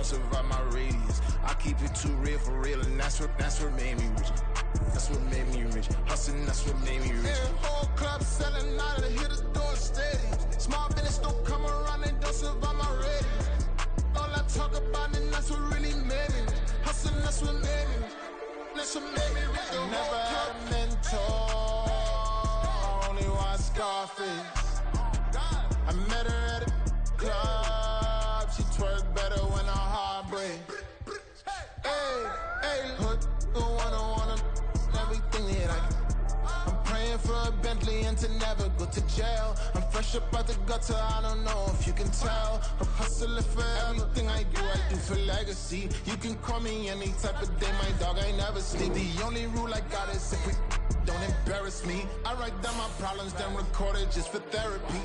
don't survive my radius. I keep it too real for real, and that's what made me rich. That's what made me rich. Hustling, that's what made me rich. Yeah, whole club selling out of the hitters doing stadiums. Small business don't come around, they don't survive my radius. All I talk about, and that's what really made me rich. Hustling, that's what made me rich. That's what made me rich. The never had a mentor, only one Scarface. I met her at a club, she twerk better when her heart breaks. Hey, hood, the wanna everything that I can. I'm praying for a Bentley and to never go to jail. I'm fresh up out the gutter, I don't know if you can tell. I'm hustling for everything I do for legacy. You can call me any type of day, my dog, I never sleep. The only rule I got is if we don't embarrass me. I write down my problems, then record it just for therapy.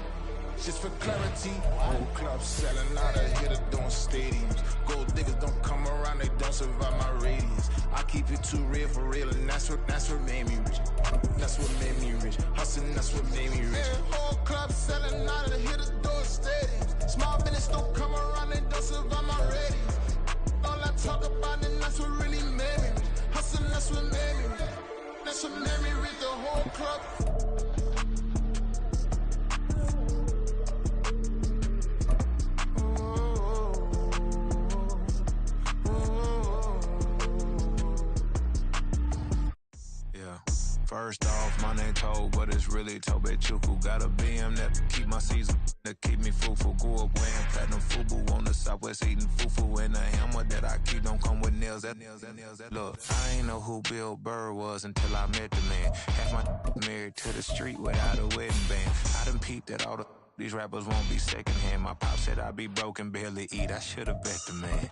Just for clarity, whole club selling out of hitter doing stadiums. Gold diggers don't come around, they don't survive my radius. I keep it too real for real, and that's what made me rich. That's what made me rich. Hustling, that's what made me rich. Yeah, whole club selling out of the hitters doing stadiums. Small business don't come around, they don't survive my radius. All I talk about, and that's what really made me rich. Hustling, that's what made me rich. That's what made me rich. The whole club. First off, my name Toad, but it's really Tobe Chuku. Got a BM that keep my season, that keep me fruitful. Grew up wearing platinum FUBU on the Southwest, eating fufu. And the hammer that I keep don't come with nails. Look, I ain't know who Bill Burr was until I met the man. Half my married to the street without a wedding band. I done peeped at all these rappers won't be secondhand. My pop said I'd be broken, barely eat. I should've bet the man.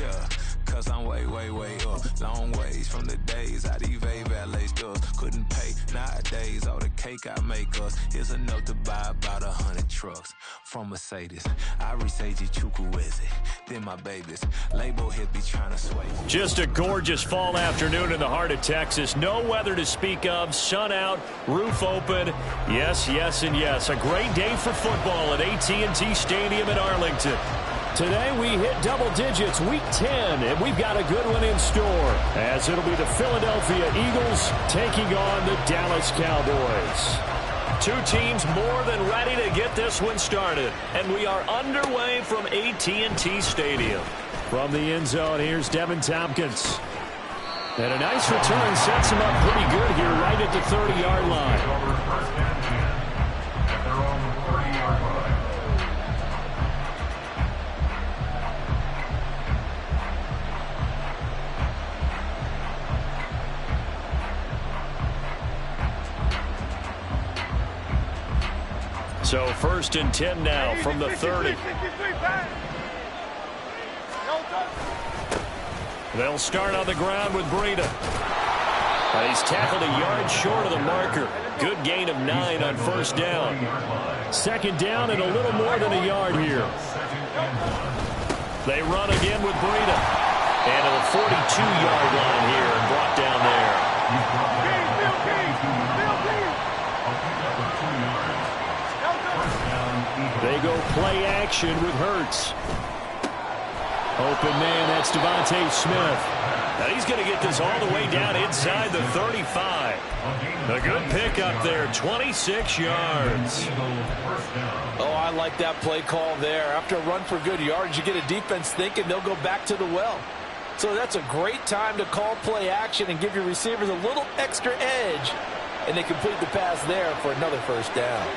Yeah, cause I'm way up. Long ways from the days I evade valet stores. Couldn't pay nowadays. All the cake I make us is enough to buy about 100 trucks from Mercedes. I resage Chukwueze, then my babies. Label hit be trying to sway. Just a gorgeous fall afternoon in the heart of Texas. No weather to speak of. Sun out, roof open. Yes, and yes. A great day for football at AT&T Stadium in Arlington. Today we hit double digits, week 10, and we've got a good one in store, as it'll be the Philadelphia Eagles taking on the Dallas Cowboys. Two teams more than ready to get this one started, and we are underway from AT&T Stadium. From the end zone, here's Devin Tompkins. And a nice return sets him up pretty good here right at the 30-yard line. So 1st and 10 now from the 30. They'll start on the ground with Breida. He's tackled a yard short of the marker. Good gain of 9 on 1st down. 2nd down and a little more than a yard here. They run again with Breida. And to the 42-yard line here and brought down there. They go play action with Hurts. Open man, that's Devontae Smith. Now he's going to get this all the way down inside the 35. A good pickup there, 26 yards. Oh, I like that play call there. After a run for good yards, you get a defense thinking they'll go back to the well. So that's a great time to call play action and give your receivers a little extra edge. And they complete the pass there for another 1st down.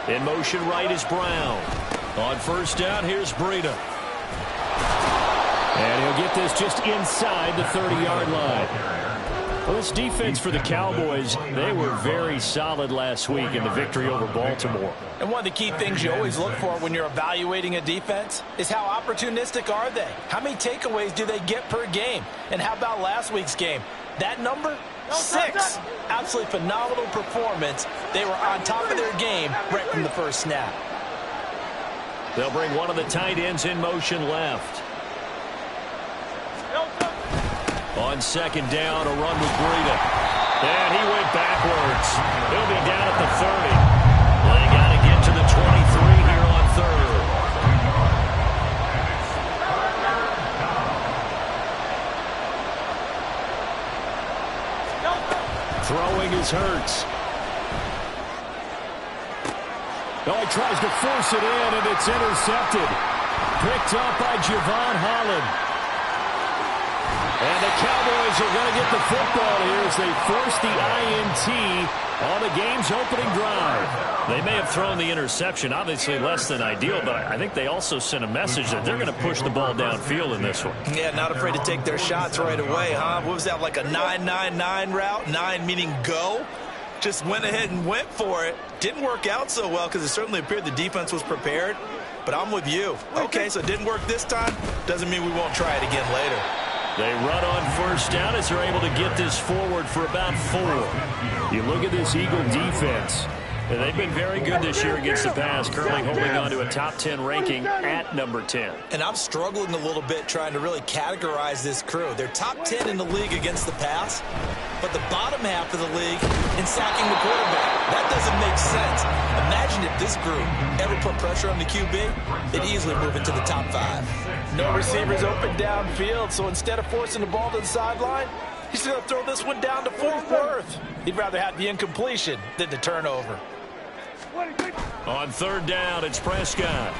In motion right is Brown. On 1st down, here's Breida. And he'll get this just inside the 30-yard line. Well, this defense for the Cowboys, they were very solid last week in the victory over Baltimore. And one of the key things you always look for when you're evaluating a defense is how opportunistic are they? How many takeaways do they get per game? And how about last week's game? That number? 6. Absolutely phenomenal performance. They were on top of their game right from the first snap. They'll bring one of the tight ends in motion left. On 2nd down, a run with Breida. And he went backwards. He'll be down at the 30. They got to get to the 23 here on third. Throwing is Hurts. Oh, he tries to force it in, and it's intercepted. Picked up by Javon Holland. And the Cowboys are going to get the football here as they force the INT on the game's opening drive. They may have thrown the interception, obviously less than ideal, but I think they also sent a message that they're going to push the ball downfield in this one. Yeah, not afraid to take their shots right away, huh? What was that, like a 9-9-9 route? 9 meaning go? Just went ahead and went for it. Didn't work out so well because it certainly appeared the defense was prepared. But I'm with you. Okay, so it didn't work this time. Doesn't mean we won't try it again later. They run on first down as they're able to get this forward for about 4. You look at this Eagle defense. And they've been very good this year against the pass, currently holding on to a top 10 ranking at number 10. And I'm struggling a little bit trying to really categorize this crew. They're top 10 in the league against the pass, but the bottom half of the league in sacking the quarterback. That doesn't make sense. Imagine if this group ever put pressure on the QB, they'd easily move into the top 5. No receivers open downfield, so instead of forcing the ball to the sideline, he's going to throw this one down to Fort Worth. He'd rather have the incompletion than the turnover. On third down, it's Prescott.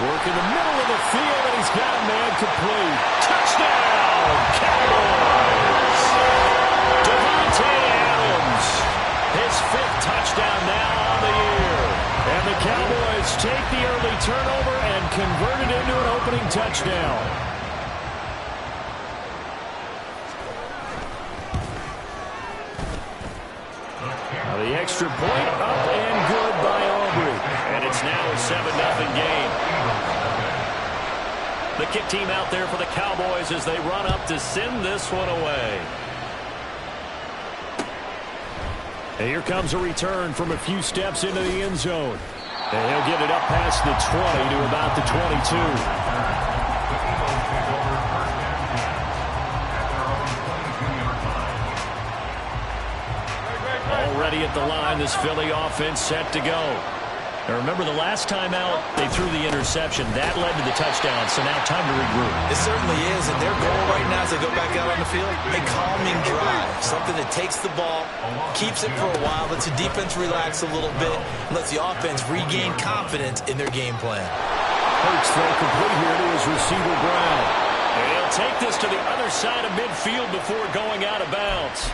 Work in the middle of the field, and he's got a man complete. Touchdown, Cowboys! Devontae Adams, his 5th touchdown now on the year. And the Cowboys take the early turnover and convert it into an opening touchdown. The extra point up and good by Aubrey. And it's now a 7-0 game. The kick team out there for the Cowboys as they run up to send this one away. And here comes a return from a few steps into the end zone. And he'll get it up past the 20 to about the 22. Already at the line, this Philly offense set to go. Now remember, the last time out, they threw the interception. That led to the touchdown, so now time to regroup. It certainly is, and their goal right now as they go back out on the field, a calming drive. Something that takes the ball, keeps it for a while, lets the defense relax a little bit, and lets the offense regain confidence in their game plan. Hurts throw complete here to his receiver, Brown. And he'll take this to the other side of midfield before going out of bounds.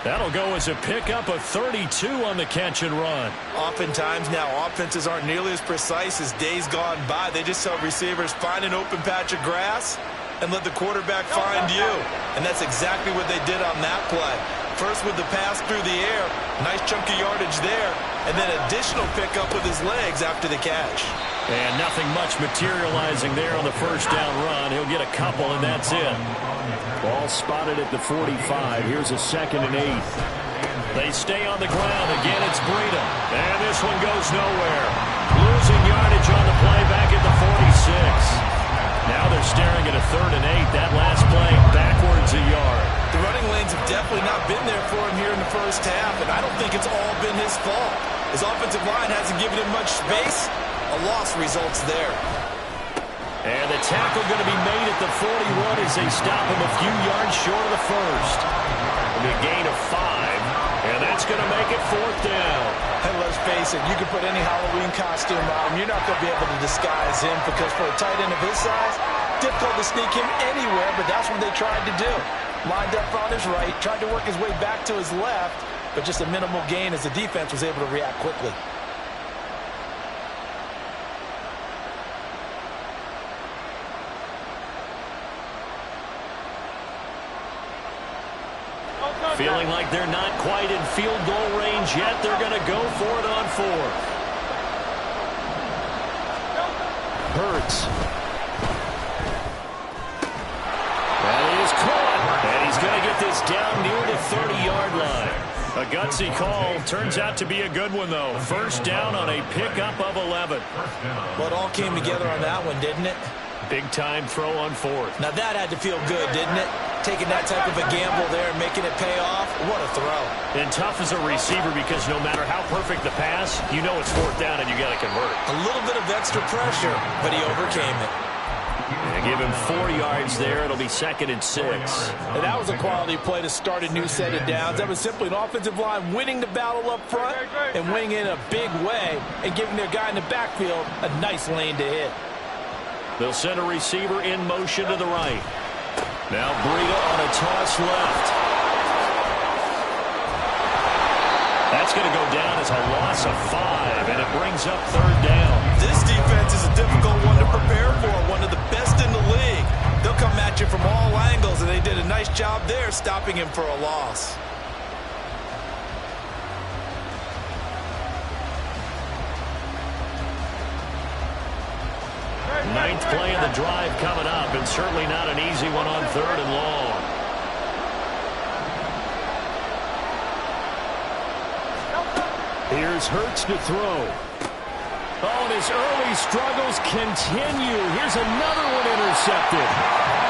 That'll go as a pickup of 32 on the catch and run. Oftentimes now, offenses aren't nearly as precise as days gone by. They just tell receivers, find an open patch of grass and let the quarterback find you. And that's exactly what they did on that play. First with the pass through the air, nice chunk of yardage there, and then additional pickup with his legs after the catch. And nothing much materializing there on the first down run. He'll get a couple, and that's it. Ball spotted at the 45. Here's a 2nd and 8. They stay on the ground. Again, it's Breida. And this one goes nowhere. Losing yardage on the play back at the 46. Now they're staring at a 3rd and 8. That last play backwards a yard. The running lanes have definitely not been there for him here in the first half, and I don't think it's all been his fault. His offensive line hasn't given him much space. A loss results there. And the tackle going to be made at the 41 as they stop him a few yards short of the first. A gain of 5, and that's going to make it 4th down. And let's face it, you can put any Halloween costume on him. You're not going to be able to disguise him because for a tight end of his size, difficult to sneak him anywhere, but that's what they tried to do. Lined up on his right, tried to work his way back to his left, but just a minimal gain as the defense was able to react quickly. Feeling like they're not quite in field goal range yet. They're going to go for it on 4th. Hurts. That is caught. And he's going to get this down near the 30-yard line. A gutsy call. Turns out to be a good one, though. First down on a pickup of 11. Well, it all came together on that one, didn't it? Big-time throw on fourth. Now that had to feel good, didn't it? Taking that type of a gamble there and making it pay off. What a throw. And tough as a receiver because no matter how perfect the pass, you know it's fourth down and you got to convert. A little bit of extra pressure, but he overcame it. And give him 4 yards there. It'll be 2nd and 6. And that was a quality play to start a new set of downs. That was simply an offensive line winning the battle up front and winning in a big way and giving their guy in the backfield a nice lane to hit. They'll send a receiver in motion to the right. Now Breida on a toss left. That's going to go down as a loss of 5, and it brings up 3rd down. This defense is a difficult one to prepare for, one of the best in the league. They'll come at you from all angles, and they did a nice job there stopping him for a loss. Ninth play of the drive coming up, and certainly not an easy one on 3rd and long. Here's Hurts to throw. Oh, and his early struggles continue. Here's another one intercepted.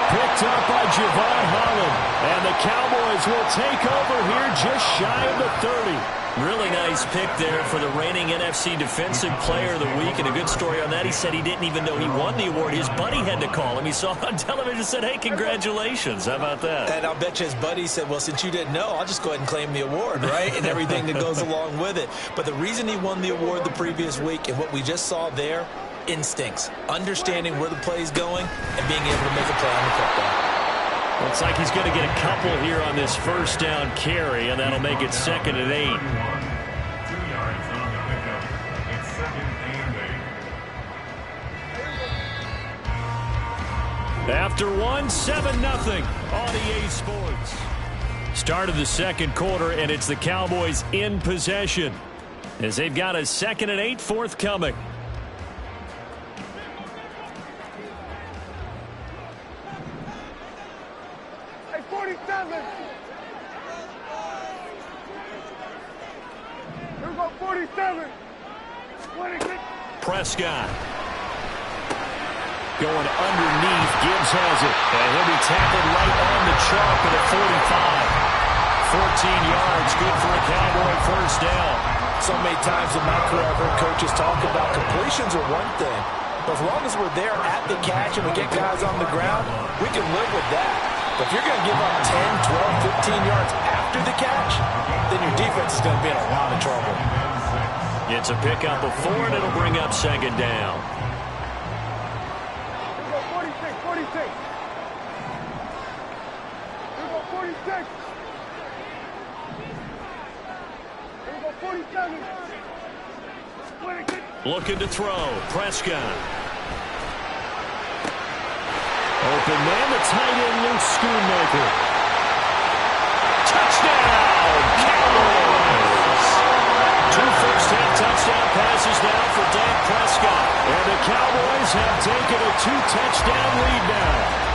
Picked up by Javon Holland. And the Cowboys will take over here just shy of the 30. Really nice pick there for the reigning NFC Defensive Player of the Week. And a good story on that. He said he didn't even know he won the award. His buddy had to call him. He saw it on television and said, hey, congratulations. How about that? And I'll bet you his buddy said, well, since you didn't know, I'll just go ahead and claim the award, right? And everything that goes along with it. But the reason he won the award the previous week and what we just saw there, instincts, understanding where the play is going and being able to make a play on the football. Looks like he's going to get a couple here on this first down carry, and that'll make it 2nd and 8. 2 yards on the pickup. It's 2nd and 8. After 7-0 on EA Sports. Start of the second quarter, and it's the Cowboys in possession as they've got a 2nd and 8 forthcoming. Prescott going underneath. Gibbs has it, and he'll be tackled right on the chalk at a 45. 14 yards, good for a Cowboy first down. So many times in my career I've heard coaches talk about completions are one thing, but as long as we're there at the catch and we get guys on the ground, we can live with that. But if you're going to give up 10, 12, 15 yards after the catch, then your defense is going to be in a lot of trouble. It's a pickup of 4, and it'll bring up 2nd down. 46. 47. Looking to throw. Prescott. Open man, the tight end, Luke Schoonmaker. Touchdown, Cowboys! 2 first-half touchdown passes now for Dak Prescott. And the Cowboys have taken a 2-touchdown lead now.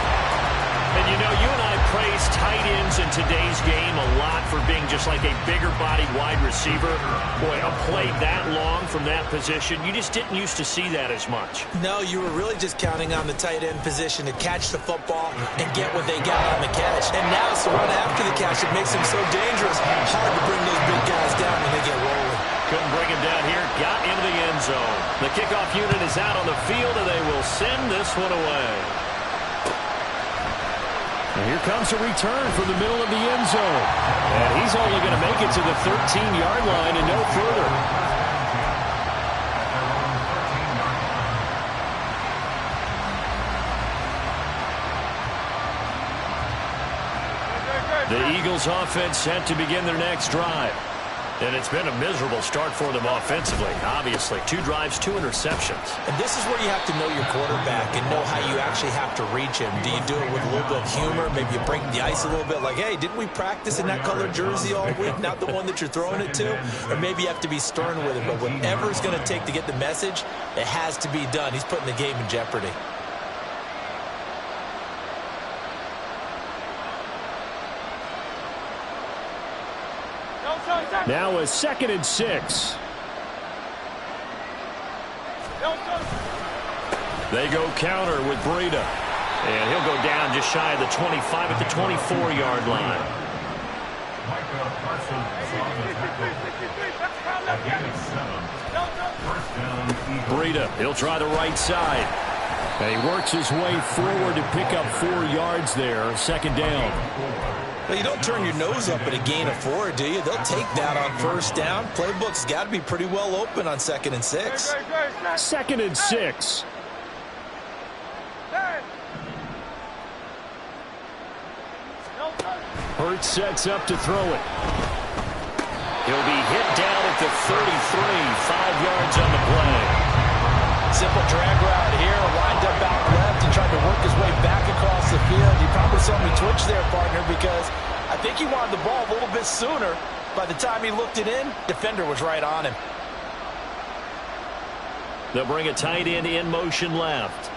And you know, you and I praise tight ends in today's game a lot for being just like a bigger-bodied wide receiver. Boy, a play that long from that position, you just didn't used to see that as much. No, you were really just counting on the tight end position to catch the football and get what they got on the catch. And now it's the run after the catch that makes them so dangerous. Hard to bring those big guys down when they get rolling. Couldn't bring him down here. Got into the end zone. The kickoff unit is out on the field, and they will send this one away. And here comes a return from the middle of the end zone. And he's only going to make it to the 13-yard line and no further. The Eagles offense set to begin their next drive. And it's been a miserable start for them offensively, obviously. 2 drives, 2 interceptions. And this is where you have to know your quarterback and know how you actually have to reach him. Do you do it with a little bit of humor? Maybe you break the ice a little bit like, hey, didn't we practice in that colored jersey all week? Not the one that you're throwing it to? Or maybe you have to be stern with it. But whatever it's going to take to get the message, it has to be done. He's putting the game in jeopardy. Now a 2nd and 6. They go counter with Breida. And he'll go down just shy of the 25 at the 24-yard line. Breida, he'll try the right side. And he works his way forward to pick up 4 yards there. Second down. Well, you don't turn your nose up at a gain of 4, do you? They'll take that on first down. Playbook's got to be pretty well open on 2nd and 6. 2nd and 6. Hurts sets up to throw it. He'll be hit down at the 33, 5 yards on the play. Simple drag route here, lined up out left and tried to work his way back across the field. You probably saw me twitch there, partner, because I think he wanted the ball a little bit sooner. By the time he looked it in, defender was right on him. They'll bring a tight end in motion left.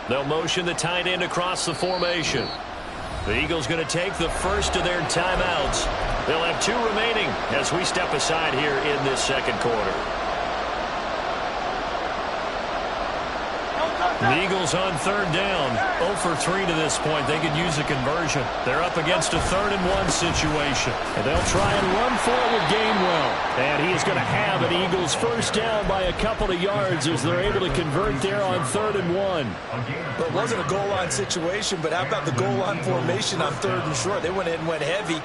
They'll motion the tight end across the formation. The Eagles going to take the first of their timeouts. They'll have 2 remaining as we step aside here in this second quarter. The Eagles on 3rd down. 0 for 3 to this point. They could use a conversion. They're up against a 3rd and 1 situation. And they'll try and run for it with Gainwell. And he is going to have an Eagles first down by a couple of yards as they're able to convert there on 3rd and 1. Well, it wasn't a goal line situation, but how about the goal line formation on 3rd and short? They went in and went heavy.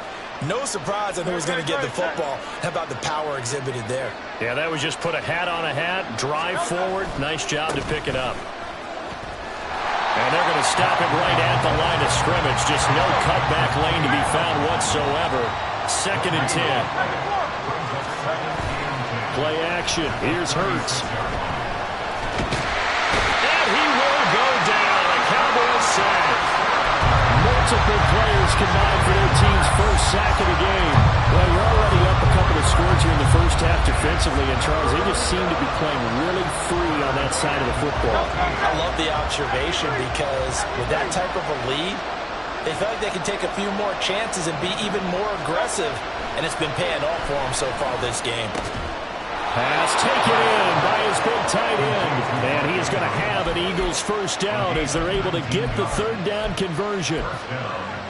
No surprise I knew he was going to get the football. How about the power exhibited there? Yeah, that was just put a hat on a hat, drive forward. Nice job to pick it up. And they're going to stop it right at the line of scrimmage. Just no cutback lane to be found whatsoever. 2nd and 10. Play action. Here's Hurts. And he will go down. A Cowboys sack. Multiple players combined for their team's first sack of the game. Well, you're already up a couple of scores here in the first half defensively, and Charles, they just seem to be playing really free on that side of the football. I love the observation because with that type of a lead, they feel like they can take a few more chances and be even more aggressive, and it's been paying off for them so far this game. Pass taken in by his big tight end. And he is going to have an Eagles first down as they're able to get the 3rd down conversion.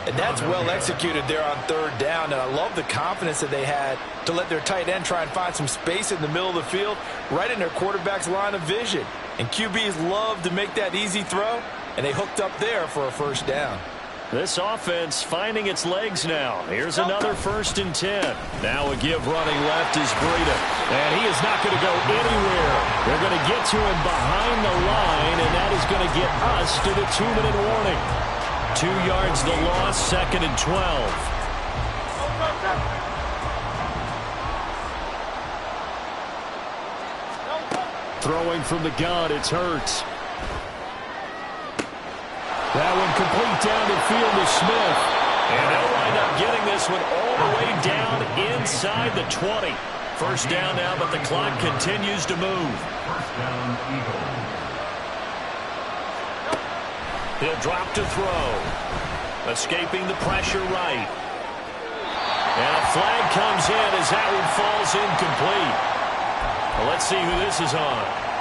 And that's well executed there on 3rd down. And I love the confidence that they had to let their tight end try and find some space in the middle of the field, right in their quarterback's line of vision. And QBs love to make that easy throw, and they hooked up there for a first down. This offense finding its legs now. Here's another 1st and 10. Now a give running left is Breida. And he is not going to go anywhere. They're going to get to him behind the line, and that is going to get us to the 2-minute warning. 2 yards the loss, 2nd and 12. Throwing from the gun, it's Hurts. That one complete down the field to Smith. And they'll wind up getting this one all the way down inside the 20. First down now, but the clock continues to move. First down, Eagles. He'll drop to throw. Escaping the pressure right. And a flag comes in as that one falls incomplete. Well, let's see who this is on.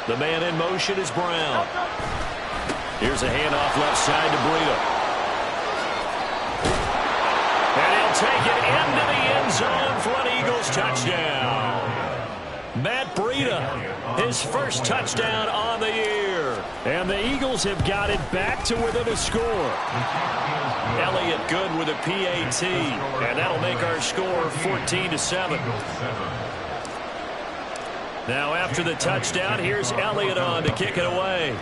The man in motion is Brown. Here's a handoff left side to Breida. And he'll take it into the end zone for an Eagles touchdown. Matt Breida, his first touchdown on the year. And the Eagles have got it back to within a score. Elliott good with a PAT. And that'll make our score 14-7. Now after the touchdown, here's Elliott on to kick it away.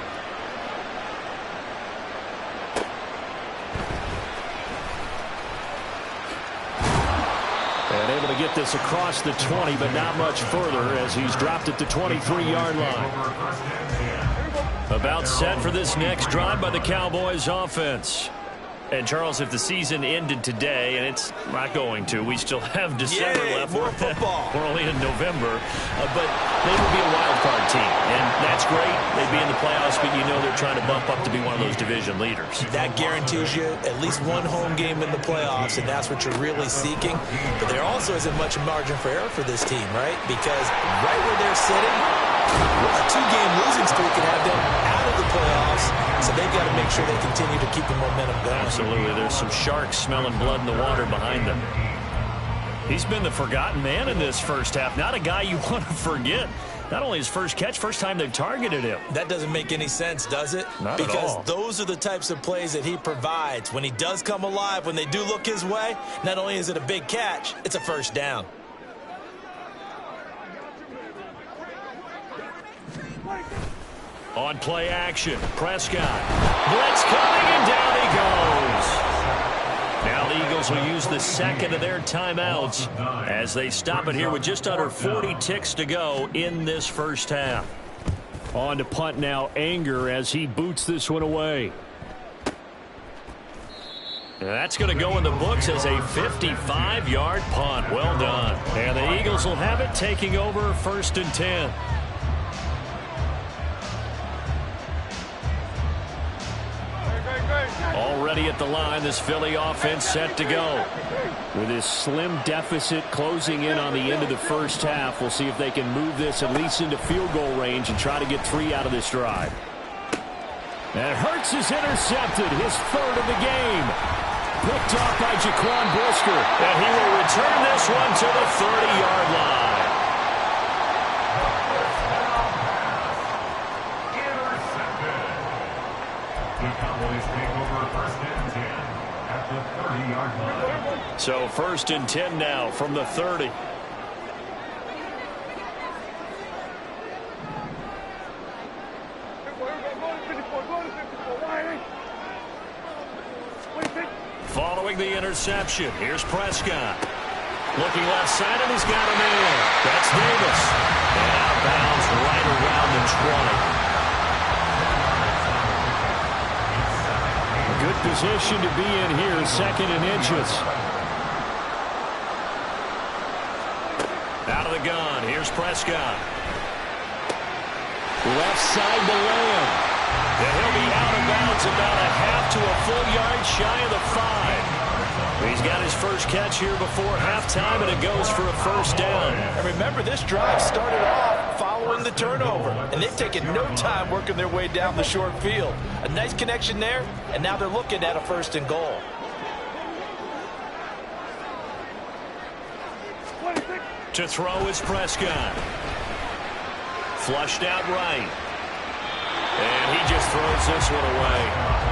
And able to get this across the 20, but not much further as he's dropped it to 23-yard line. About set for this next drive by the Cowboys offense. And, Charles, if the season ended today, and it's not going to, we still have December left. More football. We're only in November. But they would be a wild card team, and that's great. They'd be in the playoffs, but you know they're trying to bump up to be one of those division leaders. That guarantees you at least one home game in the playoffs, and that's what you're really seeking. But there also isn't much margin for error for this team, right? Because right where they're sitting, a 2-game losing streak can have them out of the playoffs, so they've got to make sure they continue to keep the momentum going. Absolutely. There's some sharks smelling blood in the water behind them. He's been the forgotten man in this first half. Not a guy you want to forget. Not only his first catch, first time they've targeted him. That doesn't make any sense, does it? Not at all. Because those are the types of plays that he provides. When he does come alive, when they do look his way, not only is it a big catch, it's a first down. On play action, Prescott. Blitz coming, and down he goes. Now the Eagles will use the second of their timeouts as they stop it here with just under 40 ticks to go in this first half. On to punt now, Anger as he boots this one away. And that's going to go in the books as a 55-yard punt. Well done. And the Eagles will have it, taking over 1st and 10. Already at the line, this Philly offense set to go. With this slim deficit closing in on the end of the first half, we'll see if they can move this at least into field goal range and try to get 3 out of this drive. And Hurts is intercepted, his 3rd of the game. Picked off by Jaquan Brisker. And he will return this one to the 30-yard line. So 1st and 10 now from the 30. Following the interception, here's Prescott. Looking left side, and he's got a man. That's Davis. And out of bounds right around the 20. Good position to be in here, 2nd and inches. Out of the gun, here's Prescott. Left side to Lamb. And he'll be out of bounds about a half to a full yard shy of the 5. He's got his first catch here before halftime, and it goes for a first down. And remember, this drive started off following the turnover, and they've taken no time working their way down the short field. A nice connection there, and now they're looking at a 1st and goal. To throw is Prescott. Flushed out right. And he just throws this one away.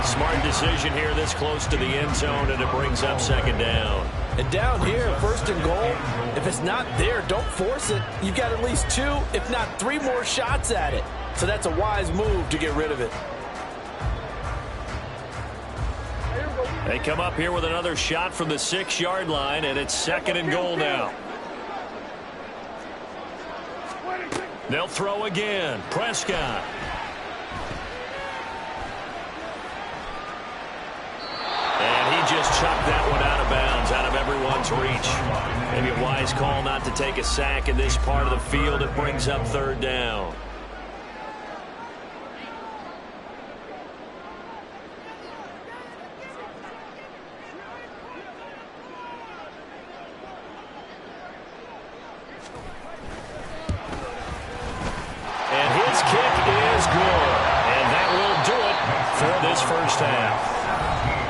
Smart decision here this close to the end zone, and it brings up 2nd down. And down here, 1st and goal, if it's not there, don't force it. You've got at least 2, if not 3 more shots at it. So that's a wise move to get rid of it. They come up here with another shot from the 6-yard line, and it's 2nd and goal now. They'll throw again. Prescott. And he just chucked that one out of bounds, out of everyone's reach. Maybe a wise call not to take a sack in this part of the field. It brings up 3rd down. And his kick is good. And that will do it for this first half.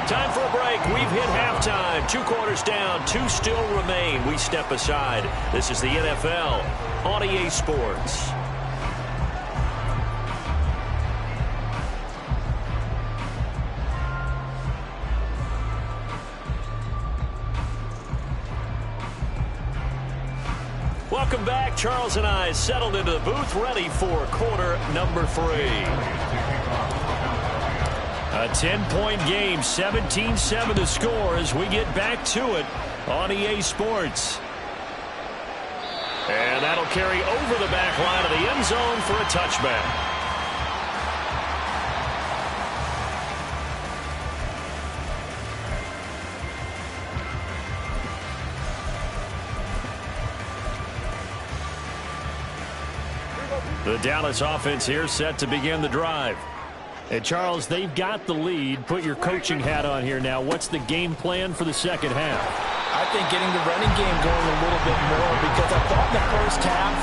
Time for a break. We've hit halftime. 2 quarters down. 2 still remain. We step aside. This is the NFL on EA Sports. Welcome back. Charles and I settled into the booth, ready for quarter number 3. A 10-point game, 17-7 the score as we get back to it on EA Sports. And that'll carry over the back line of the end zone for a touchback. The Dallas offense here set to begin the drive. And Charles, they've got the lead. Put your coaching hat on here now. What's the game plan for the second half? I think getting the running game going a little bit more, because I thought in the first half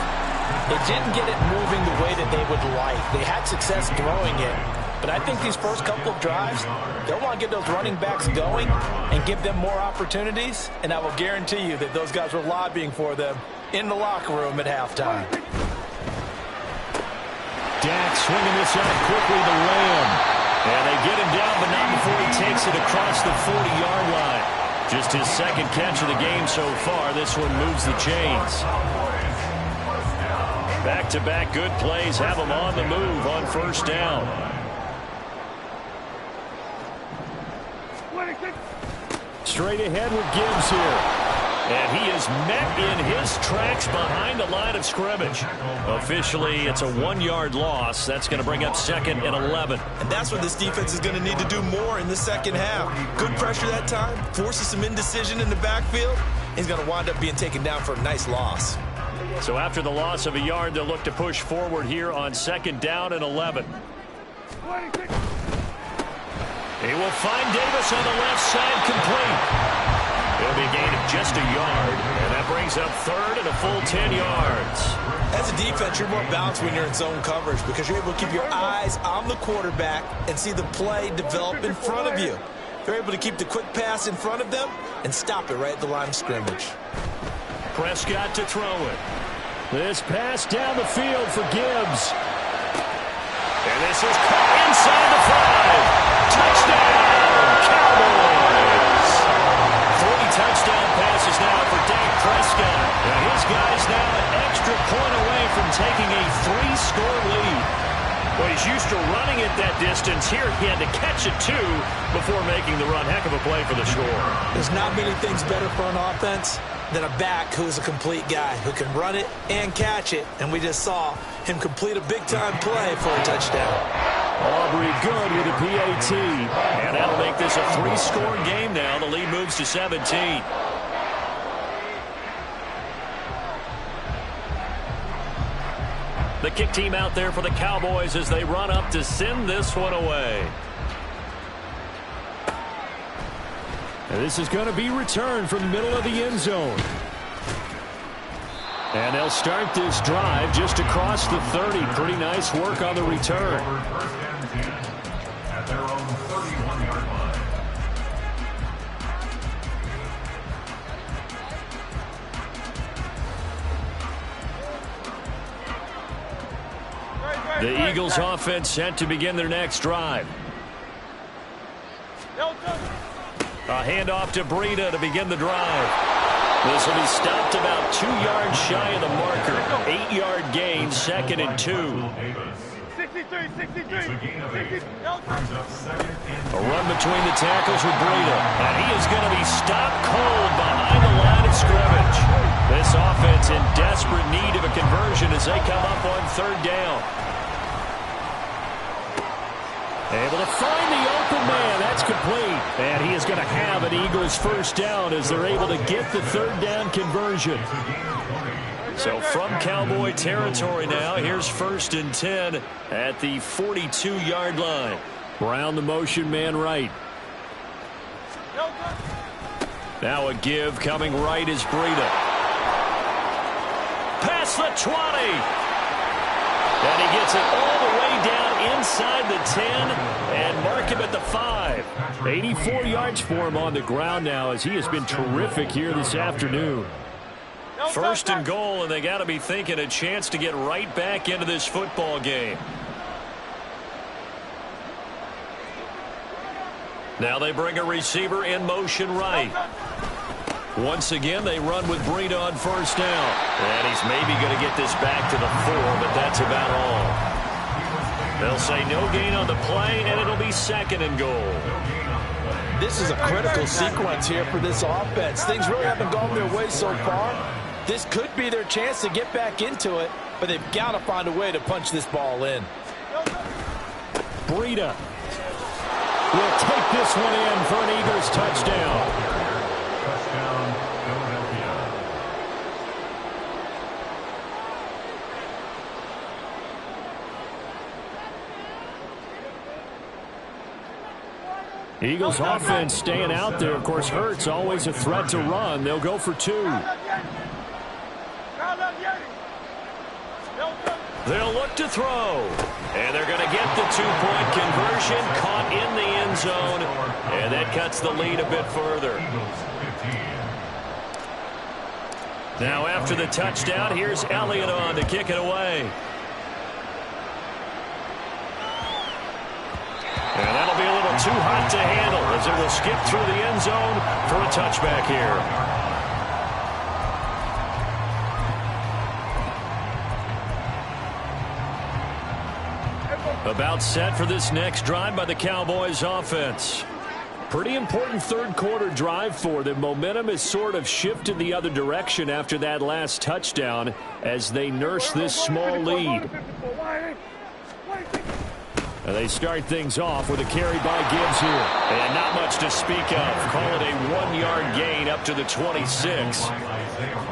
it didn't get it moving the way that they would like. They had success throwing it. But I think these first couple of drives, they'll want to get those running backs going and give them more opportunities. And I will guarantee you that those guys were lobbying for them in the locker room at halftime. Dak swinging this out quickly to Lamb. And they get him down, but not before he takes it across the 40-yard line. Just his second catch of the game so far. This one moves the chains. Back-to-back good plays have him on the move on first down. Straight ahead with Gibbs here. And he is met in his tracks behind the line of scrimmage. Officially, it's a 1-yard loss. That's going to bring up 2nd and 11. And that's what this defense is going to need to do more in the second half. Good pressure that time, forces some indecision in the backfield. He's going to wind up being taken down for a nice loss. So after the loss of a yard, they'll look to push forward here on 2nd down and 11. He will find Davis on the left side, complete. It'll be a gain of just a yard, and that brings up 3rd and a full 10 yards. As a defense, you're more balanced when you're in zone coverage because you're able to keep your eyes on the quarterback and see the play develop in front of you. They're able to keep the quick pass in front of them and stop it right at the line of scrimmage. Prescott to throw it. This pass down the field for Gibbs. And this is caught inside the 5. Touchdown, Cowboys. 3 touchdown passes now for Dak Prescott. And his guys now an extra point away from taking a 3-score lead. Well, he's used to running it that distance. Here he had to catch it, too, before making the run. Heck of a play for the score. There's not many things better for an offense than a back who's a complete guy who can run it and catch it. And we just saw him complete a big-time play for a touchdown. Aubrey good with a PAT. And that'll make this a 3-score game now. The lead moves to 17. The kick team out there for the Cowboys as they run up to send this one away. And this is going to be returned from the middle of the end zone. And they'll start this drive just across the 30. Pretty nice work on the return. At their own 31-yard line. The Eagles offense set to begin their next drive. A handoff to Breida to begin the drive. This will be stopped about 2 yards shy of the marker. 8-yard gain, 2nd and 2. 63. A run between the tackles with Breida. And he is going to be stopped cold behind the line of scrimmage. This offense in desperate need of a conversion as they come up on 3rd down. Able to find the open man. That's complete. And he is going to have an Eagles first down as they're able to get the 3rd down conversion. So from Cowboy territory now, here's 1st and 10 at the 42-yard line. Brown the motion man right. Now a give coming right is Breida. Past the 20. And he gets it all the way down inside the 10 and mark him at the 5. 84 yards for him on the ground now as he has been terrific here this afternoon. 1st and goal, and they got to be thinking a chance to get right back into this football game. Now they bring a receiver in motion right. Once again, they run with Breida on 1st down. And he's maybe going to get this back to the 4, but that's about all. They'll say no gain on the play, and it'll be 2nd and goal. This is a critical sequence here for this offense. Things really haven't gone their way so far. This could be their chance to get back into it, but they've got to find a way to punch this ball in. Breida will take this one in for an Eagles touchdown. Touchdown, Philadelphia. Eagles offense staying out there. Of course, Hurts always a threat to run. They'll go for 2. They'll look to throw. And they're going to get the 2-point conversion, caught in the end zone. And that cuts the lead a bit further. Now after the touchdown, here's Elliott on to kick it away. And that'll be a little too hot to handle as it will skip through the end zone for a touchback here. About set for this next drive by the Cowboys offense. Pretty important third quarter drive for them. Momentum has sort of shifted the other direction after that last touchdown as they nurse this small lead. And they start things off with a carry by Gibbs here. And not much to speak of. Call it a 1-yard gain up to the 26.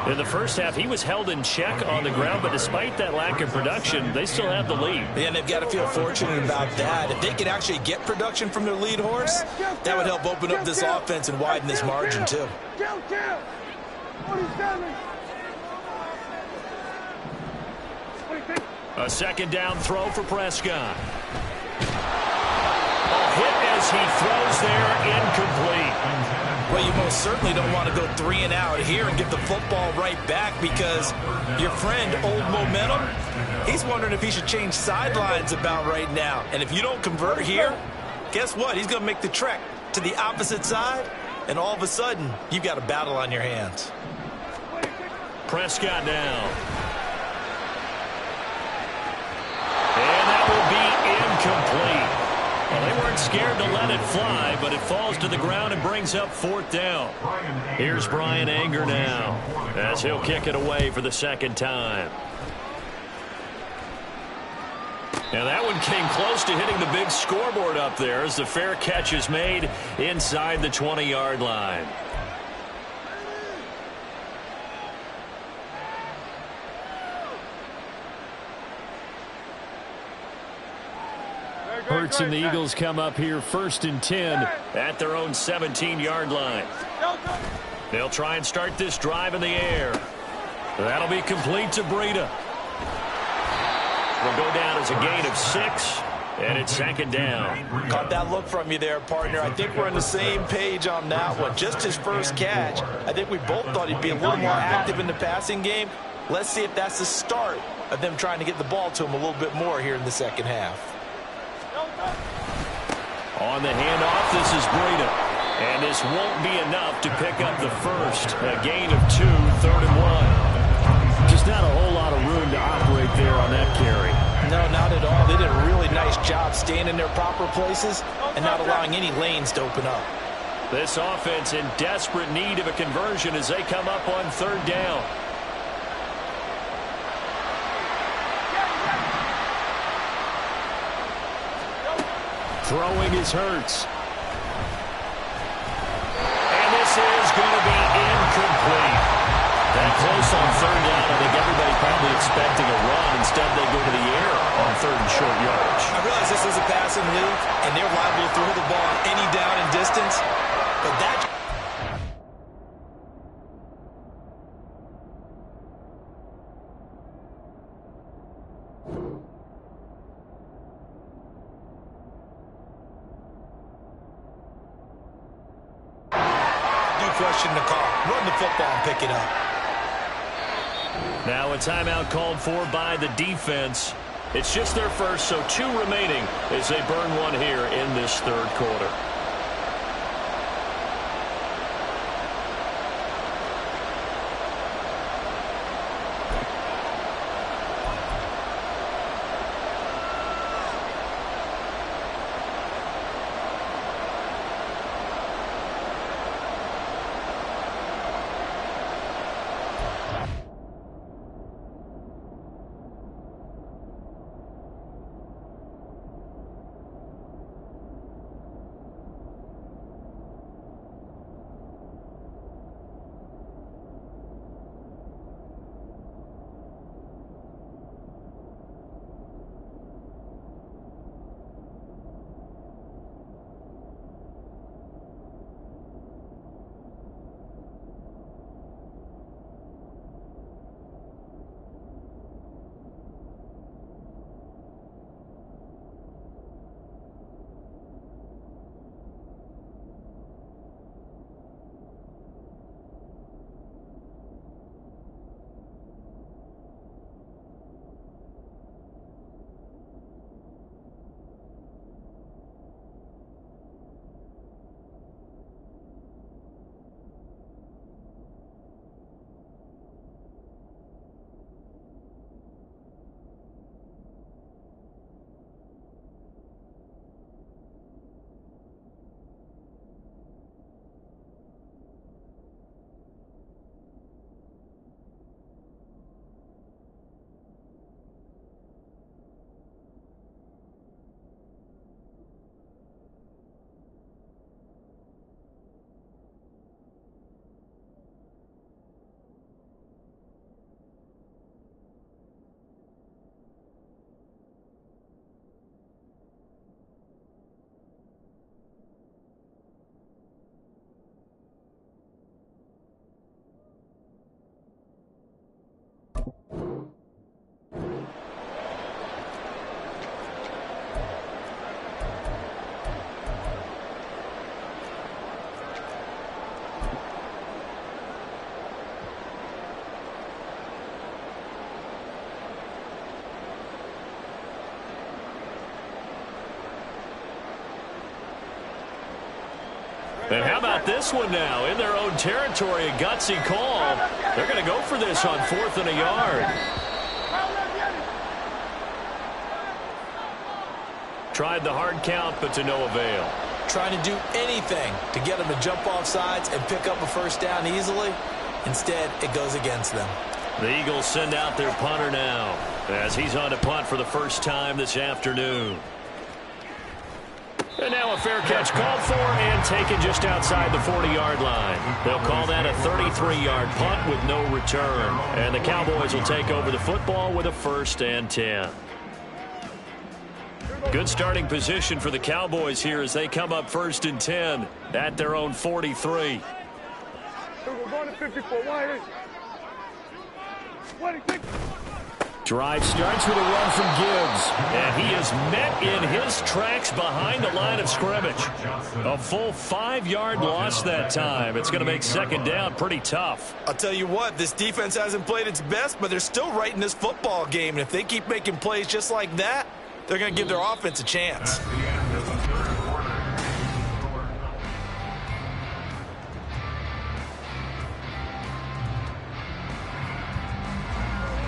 In the first half, he was held in check on the ground, but despite that lack of production, they still have the lead. And they've got to feel fortunate about that. If they could actually get production from their lead horse, that would help open up this offense and widen this margin too. A second down throw for Prescott. Hit as he throws there, incomplete. Well, you most certainly don't want to go 3 and out here and get the football right back because your friend, Old Momentum, he's wondering if he should change sidelines about right now. And if you don't convert here, guess what? He's going to make the trek to the opposite side, and all of a sudden, you've got a battle on your hands. Prescott now. And that will be incomplete. Well, they weren't scared to let it fly, but it falls to the ground and brings up 4th down. Here's Brian Anger now as he'll kick it away for the second time. And that one came close to hitting the big scoreboard up there as the fair catch is made inside the 20-yard line. Hurts and the Eagles come up here 1st and 10 at their own 17-yard line. They'll try and start this drive in the air. That'll be complete to Breida. Will go down as a gain of 6, and it's 2nd down. Caught that look from you there, partner. I think we're on the same page on that one. Just his first catch. I think we both thought he'd be a little more active in the passing game. Let's see if that's the start of them trying to get the ball to him a little bit more here in the second half. On the handoff, this is Breida. And this won't be enough to pick up the first. A gain of 2, 3rd and 1. Just not a whole lot of room to operate there on that carry. No, not at all. They did a really nice job staying in their proper places and not allowing any lanes to open up. This offense in desperate need of a conversion as they come up on 3rd down. Throwing is Hurts. And this is going to be incomplete. That close on 3rd down. I think everybody probably expecting a run. Instead, they go to the air on 3rd and short yardage. I realize this is a passing league, and they're liable to throw the ball on any down and distance. But that... question to call. Run the football and pick it up. Now a timeout called for by the defense. It's just their first, so 2 remaining as they burn one here in this 3rd quarter. And how about this one now? In their own territory, a gutsy call. They're going to go for this on 4th and a yard. Tried the hard count, but to no avail. Trying to do anything to get them to jump off sides and pick up a first down easily. Instead, it goes against them. The Eagles send out their punter now as he's on to punt for the first time this afternoon. And now a fair catch called for and taken just outside the 40-yard line. They'll call that a 33-yard punt with no return. And the Cowboys will take over the football with a 1st and 10. Good starting position for the Cowboys here as they come up 1st and 10 at their own 43. Drive starts with a run from Gibbs, and he is met in his tracks behind the line of scrimmage. A full 5-yard loss that time. It's going to make 2nd down pretty tough. I'll tell you what, this defense hasn't played its best, but they're still right in this football game. And if they keep making plays just like that, they're going to give their offense a chance.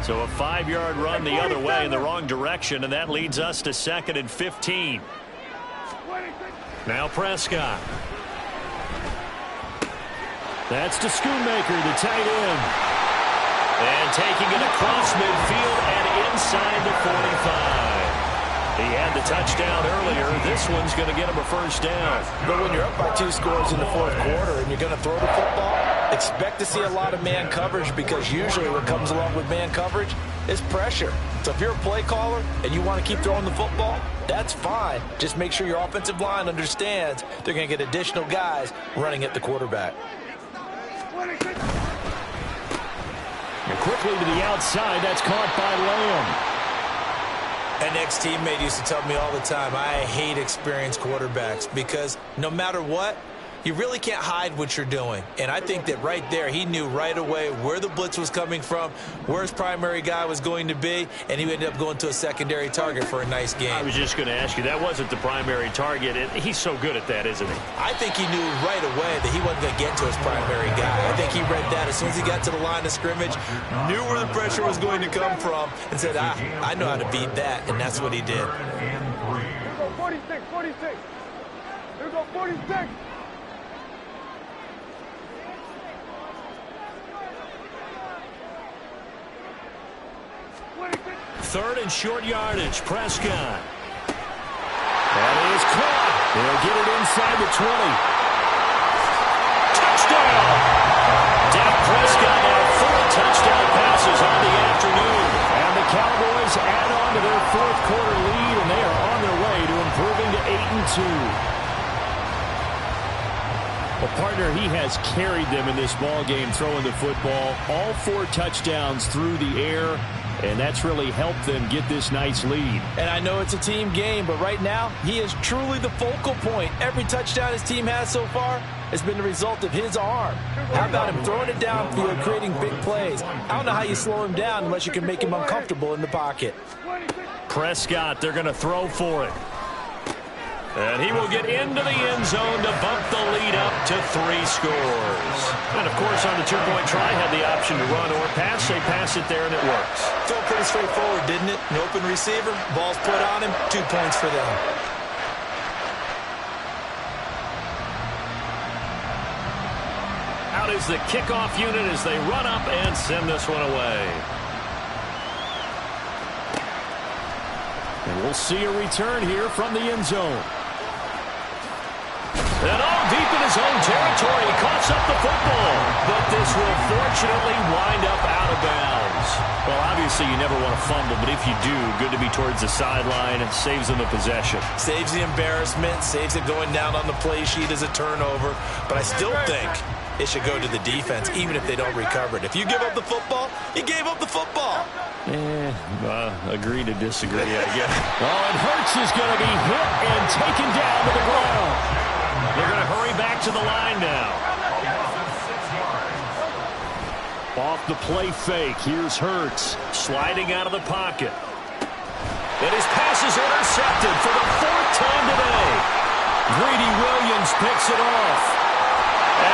So a 5-yard run the other way in the wrong direction, and that leads us to 2nd and 15. Now Prescott. That's to Schoonmaker, the tight end. And taking it across midfield and inside the 45. He had the touchdown earlier. This one's going to get him a first down. But when you're up by 2 scores in the 4th quarter and you're going to throw the football, expect to see a lot of man coverage, because usually what comes along with man coverage is pressure. So if you're a play caller and you want to keep throwing the football, that's fine. Just make sure your offensive line understands they're going to get additional guys running at the quarterback. And quickly to the outside. That's caught by Lamb. An ex-teammate used to tell me all the time, I hate experienced quarterbacks, because no matter what, you really can't hide what you're doing. And I think that right there, he knew right away where the blitz was coming from, where his primary guy was going to be, and he ended up going to a secondary target for a nice game. I was just going to ask you, that wasn't the primary target. He's so good at that, isn't he? I think he knew right away that he wasn't going to get to his primary guy. I think he read that as soon as he got to the line of scrimmage, knew where the pressure was going to come from, and said, I know how to beat that, and that's what he did. Here go 46, 46. Here go 46. 3rd and short yardage. Prescott. That is caught. They'll get it inside the 20. Touchdown! Dak Prescott now 4 touchdown passes on the afternoon. And the Cowboys add on to their 4th quarter lead, and they are on their way to improving to 8-2. Well, partner, he has carried them in this ball game throwing the football. All 4 touchdowns through the air. And that's really helped them get this nice lead. And I know it's a team game, but right now, he is truly the focal point. Every touchdown his team has so far has been the result of his arm. How about him throwing it downfield, creating big plays? I don't know how you slow him down unless you can make him uncomfortable in the pocket. Prescott, they're going to throw for it. And he will get into the end zone to bump the lead up to 3 scores. And, of course, on the 2-point try, had the option to run or pass. They pass it there, and it works. Felt pretty straightforward, didn't it? An open receiver, ball's put on him, 2 points for them. Out is the kickoff unit as they run up and send this one away. And we'll see a return here from the end zone. And all deep in his own territory, he coughs up the football. But this will fortunately wind up out of bounds. Well, obviously you never want to fumble, but if you do, good to be towards the sideline. It saves them the possession. Saves the embarrassment, saves it going down on the play sheet as a turnover. But I still think it should go to the defense, even if they don't recover it. If you give up the football, you gave up the football. Agree to disagree, I guess. Oh, and Hurts is going to be hit and taken down to the ground. They're going to hurry back to the line now. Off the play fake, here's Hurts sliding out of the pocket. And his pass is intercepted for the 4th time today. Greedy Williams picks it off.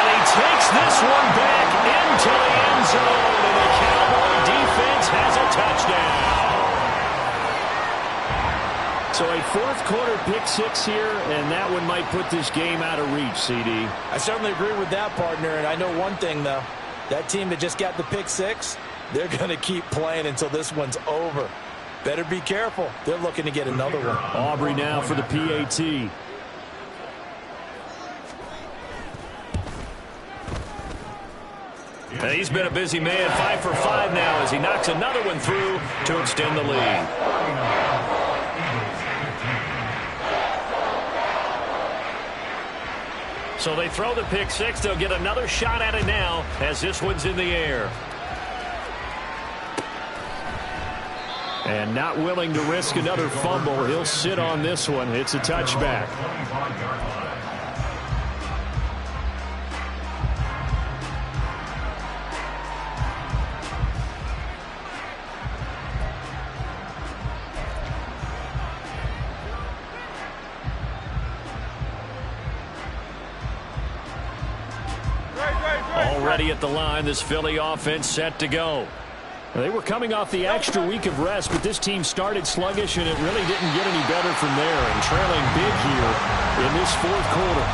he takes this one back into the end zone, and the Cowboy defense has a touchdown. So a fourth quarter pick six here, and that one might put this game out of reach, CD. I certainly agree with that, partner, and I know one thing, though. That team that just got the pick six, they're going to keep playing until this one's over. Better be careful. They're looking to get another one. Aubrey now for the PAT. And he's been a busy man, 5 for 5 now as he knocks another one through to extend the lead. So they throw the pick six. They'll get another shot at it now as this one's in the air. And not willing to risk another fumble. He'll sit on this one. It's a touchback. Already at the line, this Philly offense set to go. They were coming off the extra week of rest, but this team started sluggish, and it really didn't get any better from there, and trailing big here in this fourth quarter.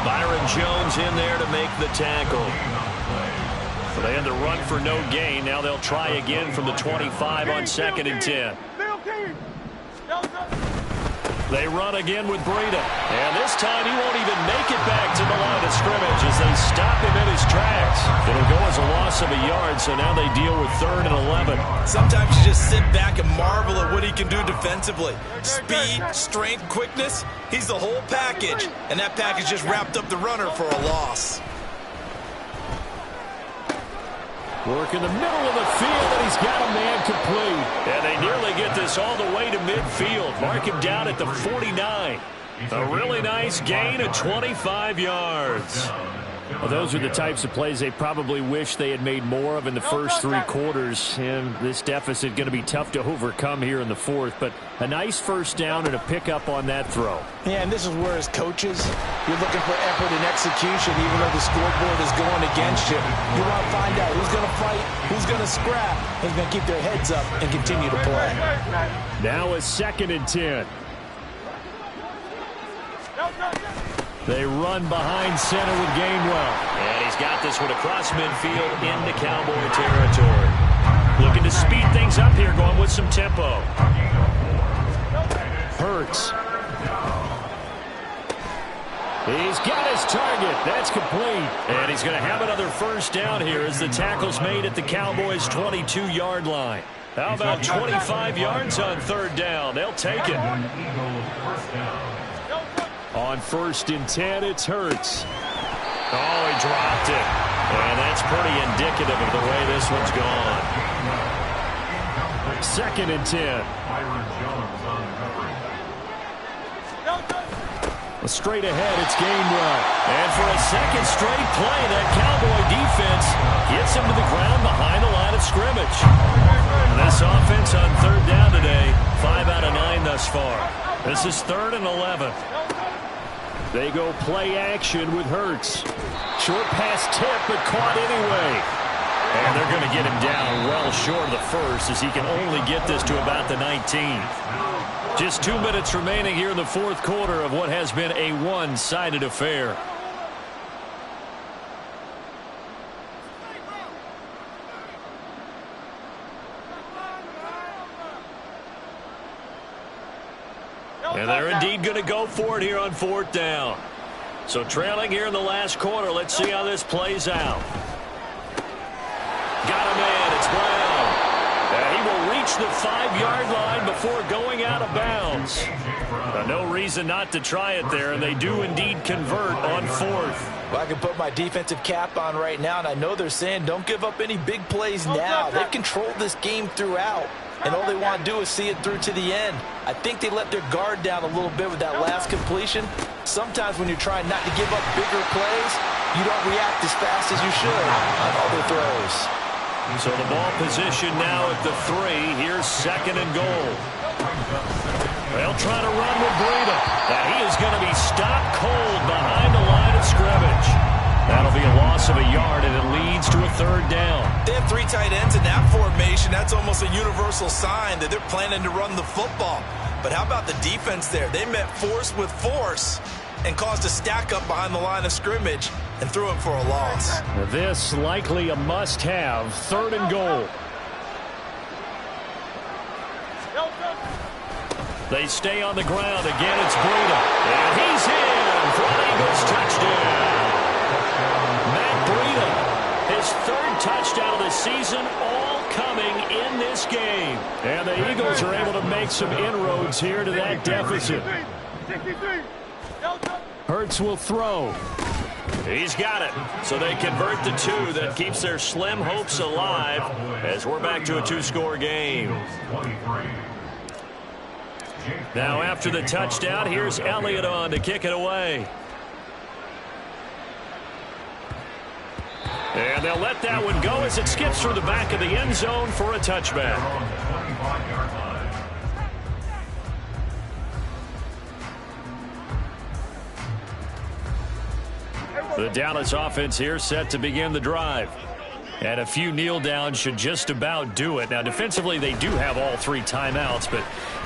Byron Jones in there to make the tackle. So they had to run for no gain. Now they'll try again from the 25 on 2nd and 10. They run again with Breida. And this time he won't even make it back to the line of scrimmage as they stop him in his tracks. It'll go as a loss of a yard, so now they deal with 3rd and 11. Sometimes you just sit back and marvel at what he can do defensively. Speed, strength, quickness. He's the whole package. And that package just wrapped up the runner for a loss. Work in the middle of the field, and he's got a man complete. And they nearly get this all the way to midfield. Mark him down at the 49. A really nice gain of 25 yards. Well, those are the types of plays they probably wish they had made more of in the first 3 quarters. And this deficit going to be tough to overcome here in the fourth. But a nice first down and a pickup on that throw. Yeah, and this is where, as coaches, you're looking for effort and execution, even though the scoreboard is going against you. You want to find out who's going to fight, who's going to scrap, who's going to keep their heads up and continue to play. Now a 2nd and 10. They run behind center with Gainwell. And he's got this one across midfield into Cowboy territory. Looking to speed things up here, going with some tempo. Hurts. He's got his target. That's complete. And he's going to have another first down here as the tackle's made at the Cowboys' 22-yard line. How about 25 yards on 3rd down? They'll take it. On 1st and 10, it's Hurts. Oh, he dropped it. And that's pretty indicative of the way this one's gone. 2nd and 10. Straight ahead, it's Gainwell. And for a second straight play, that Cowboy defense gets him to the ground behind the line of scrimmage. This offense on 3rd down today, 5 out of 9 thus far. This is 3rd and 11. They go play action with Hurts. Short pass tip, but caught anyway. And they're going to get him down well short of the first as he can only get this to about the 19. Just 2 minutes remaining here in the fourth quarter of what has been a one-sided affair. And they're indeed going to go for it here on 4th down. So trailing here in the last quarter. Let's see how this plays out. Got a man. It's Brown. And he will reach the 5-yard line before going out of bounds. No reason not to try it there, and they do indeed convert on 4th. Well, I can put my defensive cap on right now, and I know they're saying don't give up any big plays now. They've controlled this game throughout. And all they want to do is see it through to the end. I think they let their guard down a little bit with that last completion. Sometimes when you're trying not to give up bigger plays, you don't react as fast as you should on other throws. So the ball position now at the 3. Here's 2nd and goal. They'll try to run with Breida. And he is going to be stopped cold behind the line of scrimmage. That'll be a loss of a yard, and it leads to a third down. They have 3 tight ends in that formation. That's almost a universal sign that they're planning to run the football. But how about the defense there? They met force with force and caused a stack up behind the line of scrimmage and threw it for a loss. This likely a must-have, 3rd and goal. They stay on the ground. Again, it's Breida. And he's in for an Eagles touchdown. Matt Breida, his 3rd touchdown of the season, all coming in this game. And the Eagles are able to make some inroads here to that deficit. Hurts will throw. He's got it. So they convert the 2. That keeps their slim hopes alive as we're back to a 2-score game. Now after the touchdown, here's Elliott on to kick it away. And they'll let that one go as it skips through the back of the end zone for a touchback. The Dallas offense here set to begin the drive. And a few kneel downs should just about do it. Now, defensively, they do have all 3 timeouts, but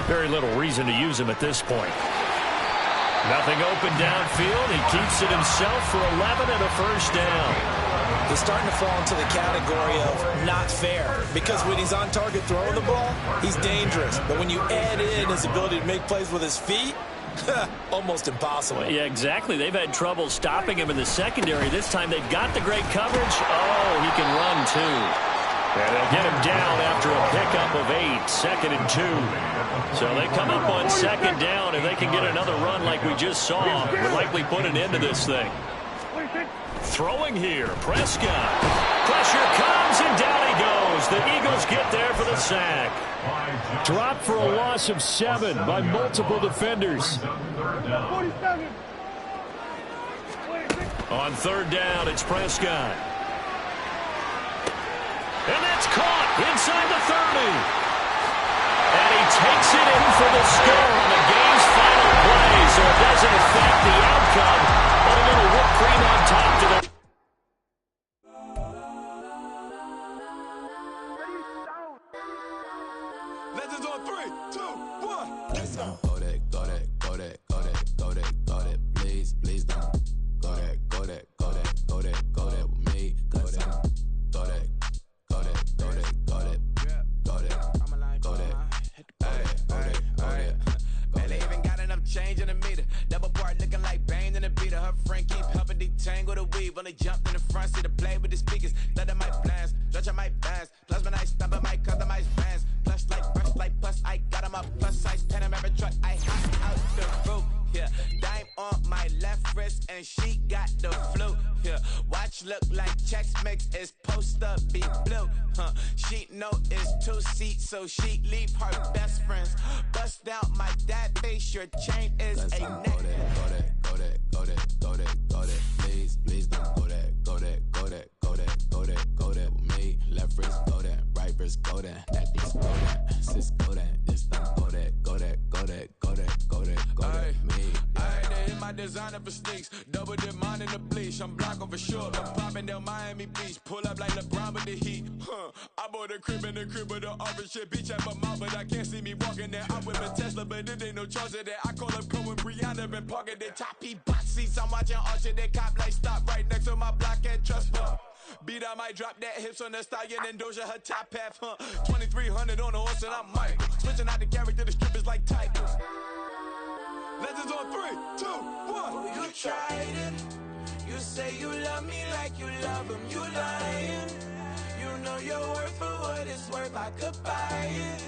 very little reason to use them at this point. Nothing open downfield. He keeps it himself for 11 and a first down. He's starting to fall into the category of not fair, because when he's on target throwing the ball, he's dangerous. But when you add in his ability to make plays with his feet, almost impossible. Yeah, exactly. They've had trouble stopping him in the secondary. This time they've got the great coverage. Oh, he can run too. And they'll get him down after a pickup of 8, 2nd and 2. So they come up on 2nd down. If they can get another run like we just saw, would likely put an end to this thing. Throwing here, Prescott. Pressure comes, and down he goes. The Eagles get there for the sack. Dropped for a loss of 7 by multiple defenders. 47. On 3rd down, it's Prescott. And that's caught inside the 30. And he takes it in for the score on the game's final play, so it doesn't affect the outcome, but a little whipped cream on top to the... Legends on 3, 2, 1. Let's go. Go that, go that, go that, go that, go that, go that. Please, please don't. Go that, go that, go that, go that, go that with me. Go that, go that, go that, go that, go that, go that, go that. Man, they even got enough change in the meter. Double part looking like Bane in the beater. Her friend keep helping detangle the weave. Only jumped in the front seat to play with the speakers. Let them might blast, stretch my bands. Plus when I stop at my customize fans. Plush like plus I got them up. Plus size Panamera truck. I hop out the roof. Yeah, dime on my left wrist and she got the flu. Yeah, watch look like Chex Mix is post up be blue. She know it's 2 seats, so she leave her best friends. Bust down my dad face. Your chain is a neck. Go that, go that, go that, go that, go that. Please, please don't go that, go that, go that, go that, go that, go that with me. Left wrist go that, right wrist go that, that thing's go that, sis go that, this don't go that, go that, go that, go that, go that, go that with me. I had to hit my designer for sneaks. Double dip mine in the bleach. I'm blocking for sure. I'm popping down Miami Beach. Pull up like LeBron with the heat. I bought a crib in the crib with the orange shit. Beach at my mouth, but I can't see me walking there. I'm with a Tesla, but it ain't no charge of that. I call up Cohen, Brianna, been parking the choppy box seats. I'm watching Archer. They cop like stop right next to my block and trust fund. Beat, I might drop that hips on the stallion and Doja her top half. 2300 on the horse and I'm Mike. Switching out the character, the strippers like Tigers. Legends on 3, 2, 1. You tried it. You say you love me like you love him. You lying. You know your worth for what it's worth. I could buy it.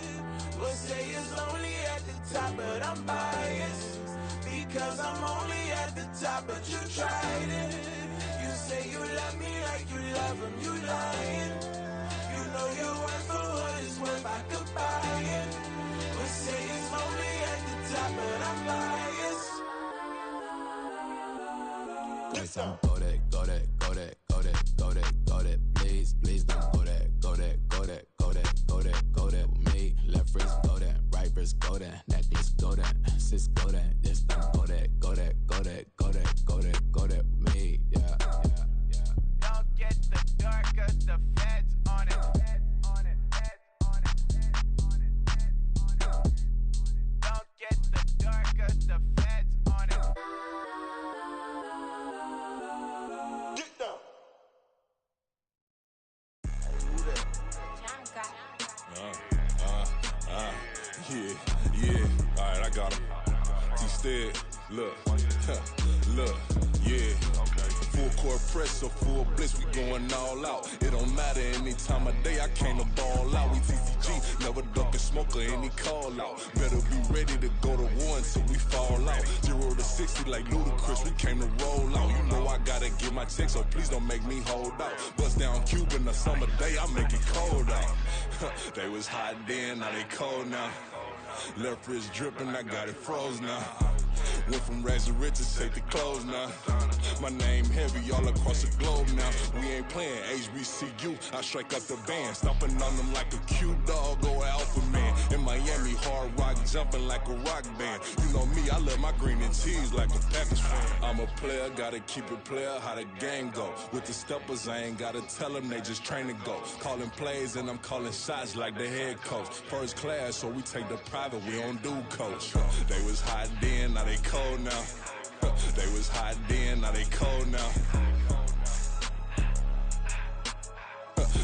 We'll say it's only at the top, but I'm biased because I'm only at the top. But you tried it. You say you love me like you love him. You lying. You know your worth for what it's worth. I could buy it. We'll say it's only at the top, but I'm biased. Go that, go that, go that, go that, go that, go that. Please, please don't go that, go that, go that, go that, go that, go that with me. Left wrist go that, right wrist go that, that this go that, sis go that, this don't go that, go that, go that, go that, go that, go that with me. Yeah, yeah. Yeah. All right, I got him. T-Stead, look, yeah. Full court press or full blitz, we going all out. It don't matter any time of day, I came to ball out. We TCG, never duck a smoke or any call out. Better be ready to go to war until we fall out. 0 to 60 like Ludacris, we came to roll out. You know I gotta get my check, so please don't make me hold out. Bust down Cuban a summer day, I make it cold out. They was hot then, now they cold now. Left wrist dripping, I got it froze now. Went from rags to riches, take the clothes now. My name heavy all across the globe now. We ain't playing HBCU, I strike up the band. Stomping on them like a cute dog or alpha man. In Miami, hard rock jumping like a rock band. You know me, I love my green and cheese like a Packers fan. I'm a player, gotta keep it player, how the game go. With the steppers, I ain't gotta tell them, they just train to go. Calling plays and I'm calling shots like the head coach. First class, so we take the private, we don't do coach. They was hot then, now they cold now. They was hot then, now they cold now.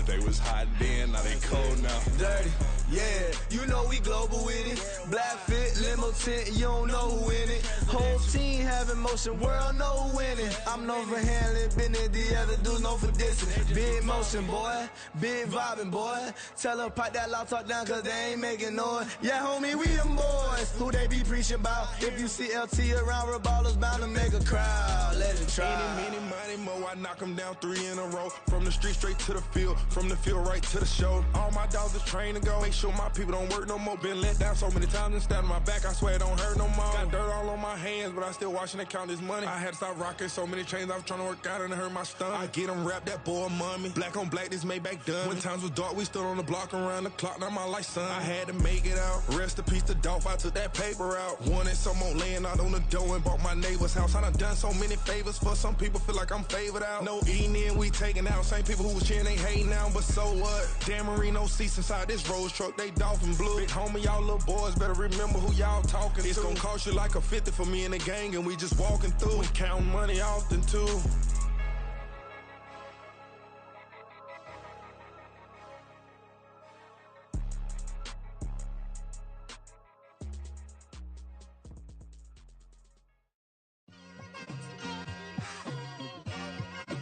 They was hot then, now they cold now. Dirty, yeah, you know we global with it. Black fit, limo tint, you don't know who in it. Whole team having motion, world know who winning. I'm known for handling business, the other dudes known for dissing. Big motion, boy, big vibing, boy. Tell them pipe that loud talk down, cause they ain't making noise. Yeah, homie, we them boys, who they be preaching about. If you see LT around, Reballo's bound to make a crowd. Let it try. Any, money, mo, I knock them down 3 in a row. From the street straight to the field, from the field right to the show. All my dogs is trained to go. Make sure my people don't work no more. Been let down so many times and stand on my back, I swear it don't hurt no more. Got dirt all on my hands, but I still watching and count this money. I had to stop rocking so many chains, I was trying to work out and it hurt my stomach. I get them wrapped, that boy mommy. Black on black, this Maybach done. When times was dark, we stood on the block around the clock, now my life son. I had to make it out. Rest in peace to Dolph, I took that paper out. Wanted some more laying out on the dough and bought my neighbor's house. I done done so many favors for some people, feel like I'm favored out. No eating in, we taking out. Same people who was cheering, they hating now, but so what? Dan Marino seats inside this Rolls truck, they dolphin blue. Big homie, y'all little boys better remember who y'all talking to. It's gonna cost you like a 50 for me and the gang, and we just walking through. We counting money often too.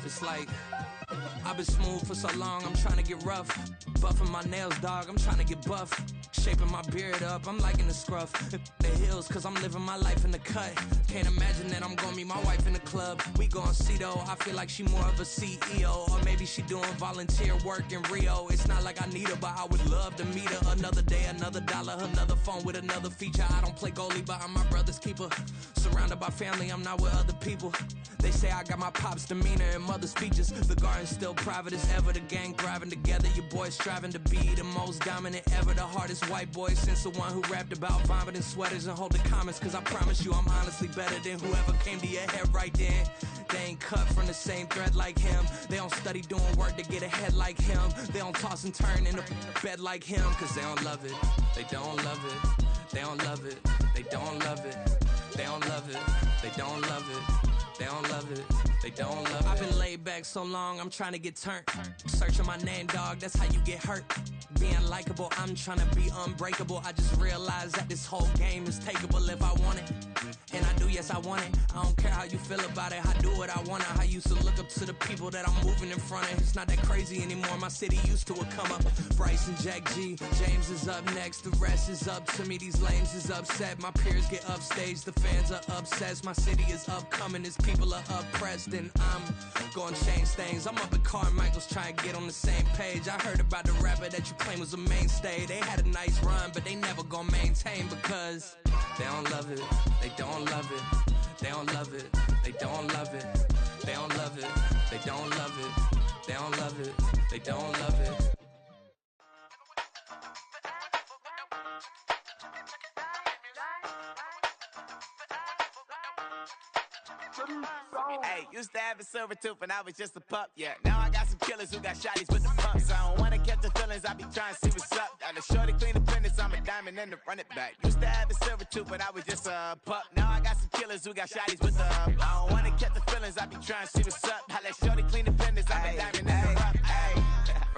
It's like I've been smooth for so long, I'm trying to get rough. Buffing my nails, dog, I'm trying to get buff. Shaping my beard up, I'm liking the scruff. The hills, cause I'm living my life in the cut. Can't imagine that I'm gonna meet my wife in the club. We gon' see though, I feel like she more of a CEO. Or maybe she doing volunteer work in Rio. It's not like I need her, but I would love to meet her. Another day, another dollar, another phone with another feature. I don't play goalie, but I'm my brother's keeper. Surrounded by family, I'm not with other people. They say I got my pop's demeanor and mother's features. The garden's still private as ever. The gang thriving together. Your boys striving to be the most dominant ever. The hardest white boy since the one who rapped about vomiting sweaters and hold the comments. Cause I promise you I'm honestly better than whoever came to your head right then. They ain't cut from the same thread like him. They don't study doing work to get ahead like him. They don't toss and turn in the bed like him. Cause they don't love it. They don't love it. They don't love it. They don't love it. They don't love it. They don't love it. They don't love it, they don't love it. I've been laid back so long, I'm trying to get turned. Searching my name, dog, that's how you get hurt. Being likable, I'm trying to be unbreakable. I just realized that this whole game is takeable if I want it. And I do, yes, I want it. I don't care how you feel about it, I do what I want it. I used to look up to the people that I'm moving in front of. It's not that crazy anymore, my city used to a come up. Bryce and Jack G, James is up next. The rest is up to me, these lames is upset. My peers get upstage, the fans are obsessed. My city is upcoming, this people are oppressed, and I'm gonna change things. I'm up at Carmichael's trying to get on the same page. I heard about the rapper that you claim was a mainstay. They had a nice run, but they never gonna maintain because they don't love it. They don't love it. They don't love it. They don't love it. They don't love it. They don't love it. They don't love it. They don't love it. Hey, used to have a silver tooth and I was just a pup, yeah. Now I got some killers who got shotties with the pumps. I don't wanna catch the feelings, I be trying to see what's up. Got a shorty clean the fitness, I'm a diamond and to run it back. Used to have a silver tooth, but I was just a pup. Now I got some killers who got shotties with the I don't wanna catch the feelings, I be trying to see what's up. I let shorty clean the fitness, I'm a diamond and to run.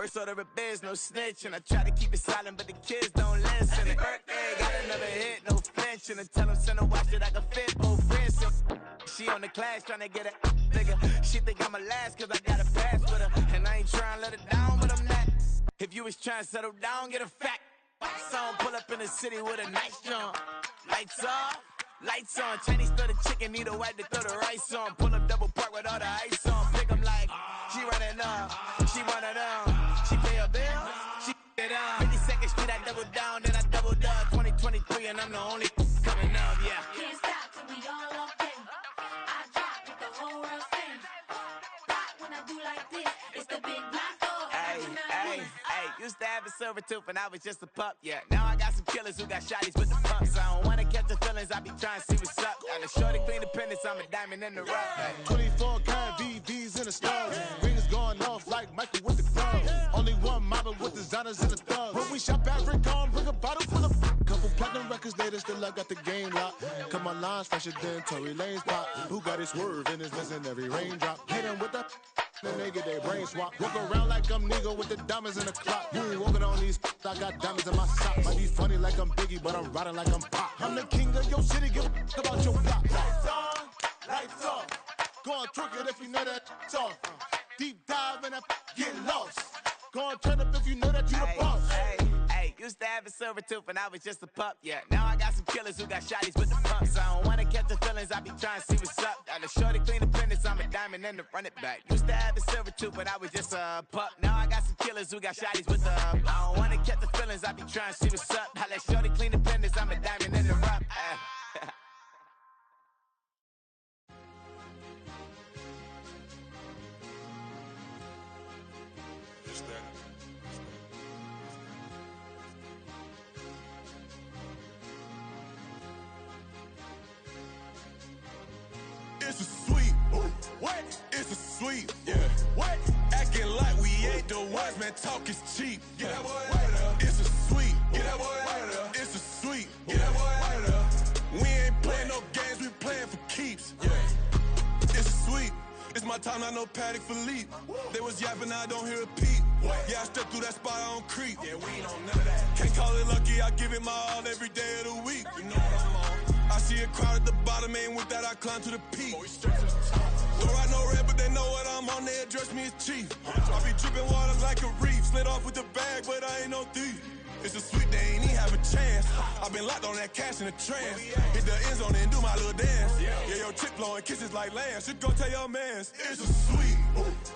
First order of biz, no snitching. I try to keep it silent, but the kids don't listen. And birthday, got another hit, no flinching. And tell them send a watch that I can fit both friends. She on the class trying to get a nigga. She think I'm a last cause I got a pass with her. And I ain't trying to let her down, but I'm not. If you was trying to settle down, get a fact. Song pull up in the city with a nice jump. Lights off, lights on. Chinese throw the chicken, need a wipe to throw the rice on. Pull up double park with all the ice on. Pick 'em like, she running up, she one of them. She pay her bill, she it up. 52nd Street, I double down, then I doubled up. 2023, and I'm the only coming up, yeah. Can't stop till we all okay. I drop with the whole world sing. Rock when I do like this, it's the big block. Used to have a silver tooth and I was just a pup, yeah. Now I got some killers who got shotties with the pumps. I don't wanna catch the feelings, I be trying to see what's up. Got a shorty clean the pendants, I'm a diamond in the rough. 24 karat VVs in the stars. Rings going off like Michael with the gloves. Only one model with designers in the thugs. When we shop at Rincon, bring a bottle full of couple platinum records later, still I got the game locked. Cut my lines fresher than Tory Lane's pop. Who got his swerve and is missing every raindrop. Hit him with the and they get their brain swap. Walk around like I'm Nigga with the diamonds in the clock. You ain't walking on these, I got diamonds in my sock. Might be funny like I'm Biggie, but I'm riding like I'm Pop. I'm the king of your city, give a about your block. Lights on, lights off. Go on, twerk it if you know that it's off. Deep dive and get lost. Go on, turn up if you know that you the boss. Used to have a silver tooth and I was just a pup, yeah. Now I got some killers who got shotties with the pumps. I don't wanna catch the feelings, I be trying to see what's up. Got a shorty clean the pendants, I'm a diamond and to run it back. Used to have a silver tooth but I was just a pup. Now I got some killers who got shotties with the I don't wanna catch the feelings, I be trying to see what's up. I let shorty clean the pendants, I'm a diamond in the rough. It's a sweet, what? It's a sweet, yeah. What? Acting like we ain't the ones, man. Talk is cheap. Get that boy out of there. It's a sweet, get that boy out of there. It's a sweet, get that boy out of there. We ain't playing no games, we playing for keeps. Yeah. It's sweet. It's my time, not no Paddock Philippe. They was yapping, I don't hear a peep. Yeah, I step through that spot, I don't creep. Yeah, we ain't on none of that. Can't call it lucky, I give it my all every day of the week. You know what I'm on. I see a crowd at the bottom, and with that I climb to the peak. Don't ride no red, but they know what I'm on, they address me as chief. I be dripping water like a reef, slid off with the bag, but I ain't no thief. It's a sweet, they ain't even have a chance. I been locked on that cash in a trance. Hit the end zone and do my little dance. Yeah, your chick blowing kisses like Lance. You go tell your mans. It's a sweet,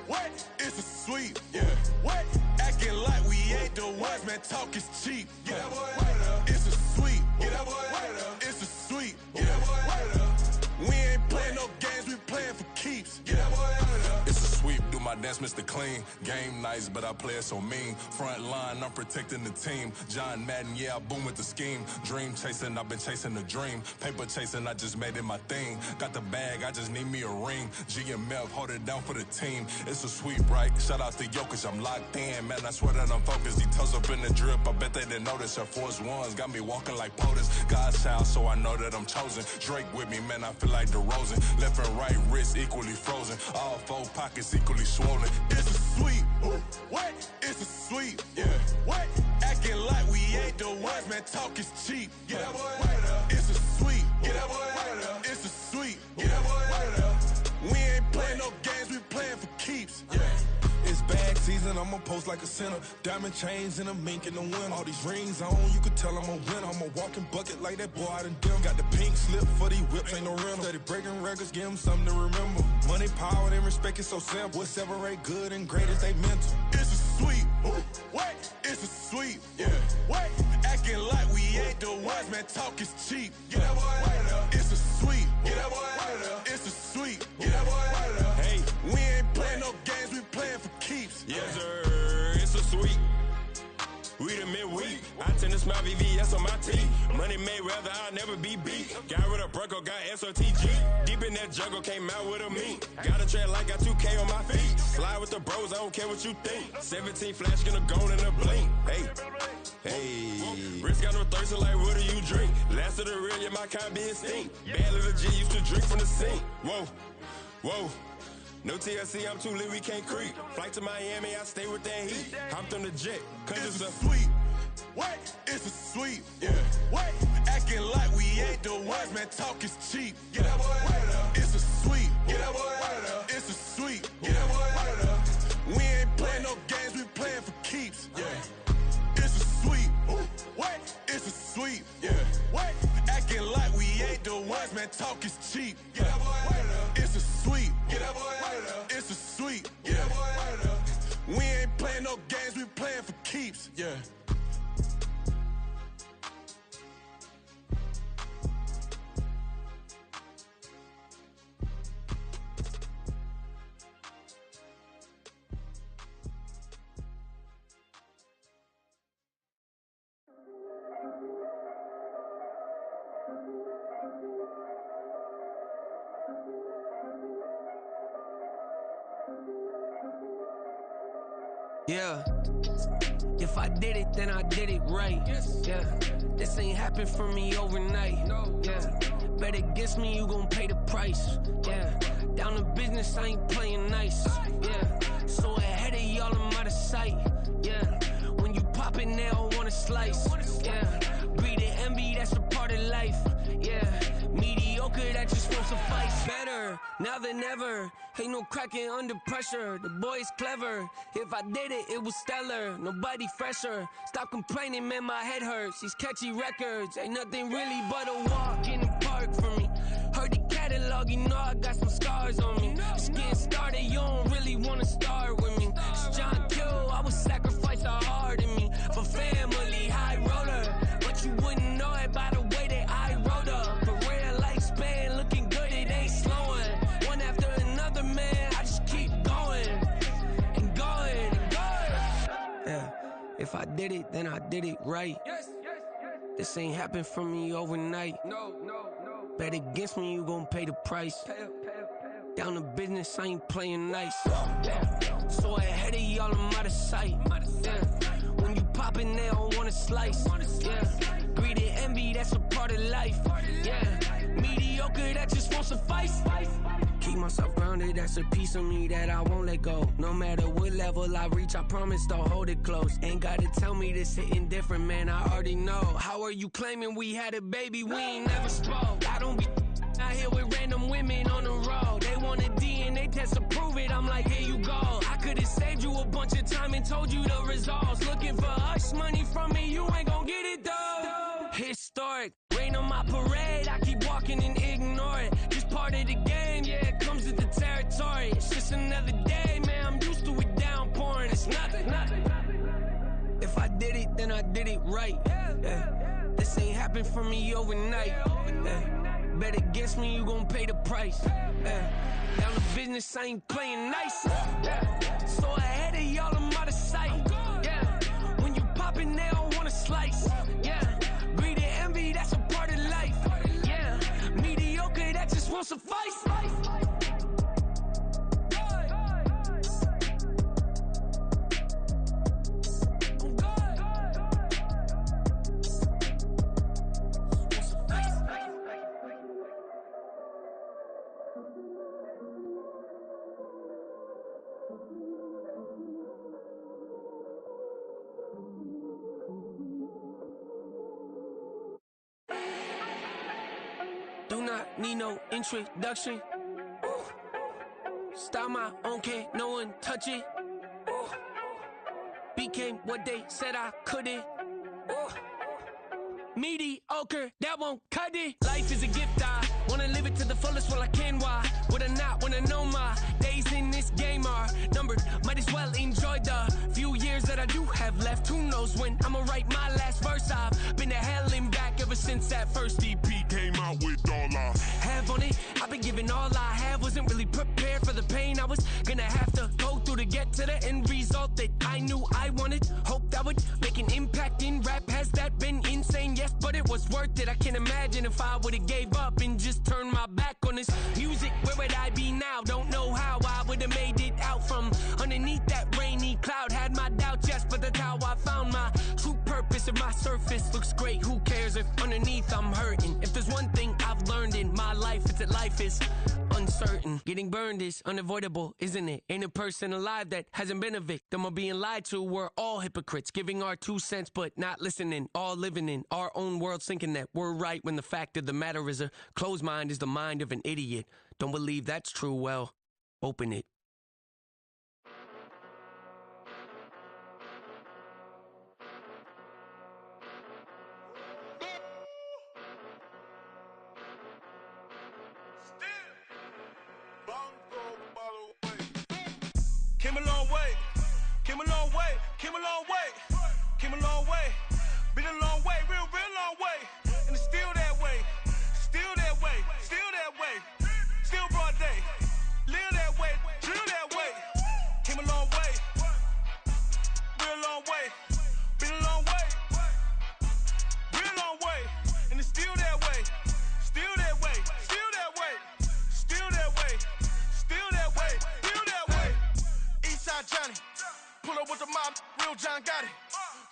what? It's a sweet, yeah. What? Acting like we ain't the ones, man. Talk is cheap. Get that boy out of there. It's a sweet, get that boy out of there. It's a sweet, get that boy out of there. We ain't playing no games, we playing for keeps. Get that boy out of there. It's a sweep, do my dance, Mr. Clean. Game nice, but I play it so mean. Front line, I'm protecting the team. John Madden, yeah, I boom with the scheme. Dream chasing, I've been chasing the dream. Paper chasing, I just made it my thing. Got the bag, I just need me a ring. GMF, hold it down for the team. It's a sweep, right? Shout out to Jokic, I'm locked in. Man, I swear that I'm focused. He toes up in the drip, I bet they didn't notice. Her force ones got me walking like POTUS. God's child, so I know that I'm chosen. Drake with me, man, I feel like DeRozan. Left and right wrist equally frozen. All four pockets equally swollen. It's a sweep, what? It's a sweep, yeah. What? Acting like we ain't the ones, man. Talk is cheap. Get that boy out of there. It's a sweep, get that boy out of there. It's a sweep, get that boy out of there. We ain't playing no games, we playing for keeps. Yeah. It's bag season, I'ma post like a sinner. Diamond chains and a mink in the winter. All these rings on, you could tell I'm a winner. I'm a walking bucket like that boy out in Denver. Got the pink slip for these whips, ain't no rental. Steady breaking records, give them something to remember. Money, power, and respect is so simple. What separate good and great is they mental. It's a sweet, what? It's a sweet, yeah. What? Acting like we ain't the ones, man. Talk is cheap. Get that boy out of there. It's a sweet, get that boy out of there. It's a sweet, get that boy out of there. Hey, we ain't playing no games, we playing for keeps. Yes, sir, it's a sweet. We the midweek. I tend to smile VVS on my teeth. Money made rather I'll never be beat. Got rid of Bronco, got SOTG. Deep in that jungle, came out with a meat. Got a trail like got 2K on my feet. Slide with the bros, I don't care what you think. 17 flash gonna go in a blink. Hey, wrist got no thirst, like what do you drink? Last of the real, yeah, my kind be extinct. Bad little G used to drink from the sink. Whoa, whoa. No TLC, I'm too lit, we can't creep. Flight to Miami, I stay with that heat. Hopped on the jet, cause it's a sweet. What? It's a sweet. Yeah. What? Acting like we ain't the ones, man. Talk is cheap. Get that boy out of there. It's a sweet. Get that boy out of there. It's a sweet. Get that boy out of there. We ain't playing no games, we playing for keeps. Yeah. It's a sweet. What? It's a sweet. Yeah. What? Acting like we ain't the ones, man. Talk is cheap. Get that boy out of there. It's a sweet. Get that boy out of there. It's a sweet. Get that boy out of there. We ain't playing no games, we playing for keeps. Yeah. Yeah, if I did it, then I did it right. Yeah, this ain't happened for me overnight. Yeah, bet against me, you gon' pay the price. Yeah, down to business, I ain't playing nice. Yeah, so ahead of y'all, I'm out of sight. Yeah, when you pop it, they don't wanna slice. Yeah, greed and envy, that's a part of life. Yeah, mediocre, that just won't suffice. Better now than ever. Ain't no cracking under pressure. The boy's clever. If I did it, it was stellar. Nobody fresher. Stop complaining, man, my head hurts. These catchy records ain't nothing really but a walk in the park for me. Heard the catalog, you know I got some scars on me. Just getting started, you don't really wanna start with me. It's John Kill, I would sacrifice a heart in me for family, high roller. But you wouldn't know it by the way that I wrote up. Career lifespan looking good, it ain't slowing. One after another, man, I just keep going and going and going. Yeah, if I did it, then I did it right. This ain't happened for me overnight. No. Bet against me, you gon' pay the price. Down to business, I ain't playing nice. Yeah. So ahead of y'all, I'm out of sight. Yeah. When you poppin', they don't wanna slice. Yeah. Greed and envy, that's a part of life. Yeah. Mediocre, that just won't suffice. Keep myself grounded, that's a piece of me that I won't let go. No matter what level I reach, I promise to hold it close. Ain't gotta tell me this hitting different, man, I already know. How are you claiming we had a baby, we ain't never spoke? I don't be out here with random women on the road. They want a DNA test to prove it, I'm like, here you go. I could've saved you a bunch of time and told you the results. Looking for hush money from me, you ain't gon' get it though. Historic, rain on my parade, I keep walking and ignore it. Just part of the game, yeah, it comes with the territory. It's just another day, man, I'm used to it downpouring. It's nothing. If I did it, then I did it right. Yeah. This ain't happened for me overnight. Yeah. Bet against me, you gon' pay the price. Yeah. Down to business, I ain't playing nice. Yeah. So ahead of y'all, I'm out of sight. Yeah. When you poppin', they don't wanna slice. Yeah. Greed and envy, that's a part of life. Yeah. Mediocre, that just won't suffice. Do not need no introduction. Start my own, can't no one touch it. Became what they said I couldn't. Mediocre, that won't cut it. Life is a gift, I wanna live it to the fullest while I can. Why would I not wanna know my days in this game are numbered? Might as well enjoy the few years that I do have left. Who knows when I'ma write my last verse? I've been to hell and back ever since that first EP came out with all I have on it. I've been giving all I have, wasn't really prepared for the pain I was gonna have to go through to get to the end result that I knew I wanted. Hope that would make an impact in rap. Has that been insane? Yes, but it was worth it. I can't imagine if I would've gave up and just turned my back on this music. Where would I be now? Don't know how I would've made it out from underneath that rainy cloud. Had my doubts, yes, but that's how I found my true purpose. surface. If my surface looks great, who cares if underneath I'm hurting? If there's one thing I've learned in my life, it's that life is uncertain. Getting burned is unavoidable, isn't it? Ain't a person alive that hasn't been a victim of being lied to. We're all hypocrites, giving our 2 cents but not listening. All living in our own world, thinking that we're right when the fact of the matter is a closed mind is the mind of an idiot. Don't believe that's true? Well, open it. Came a long way, came a long way, came a long way, came a long way, been a long way, real long way, and it's still that way, still that way, still that way, still broad day, live that way, chill that way, came a long way, real long way, been a long way, real long way, and it's still that way, still that way, still that way, still that way, still that way, still that way. Eastside Johnny, pull up with the mob, real John got it.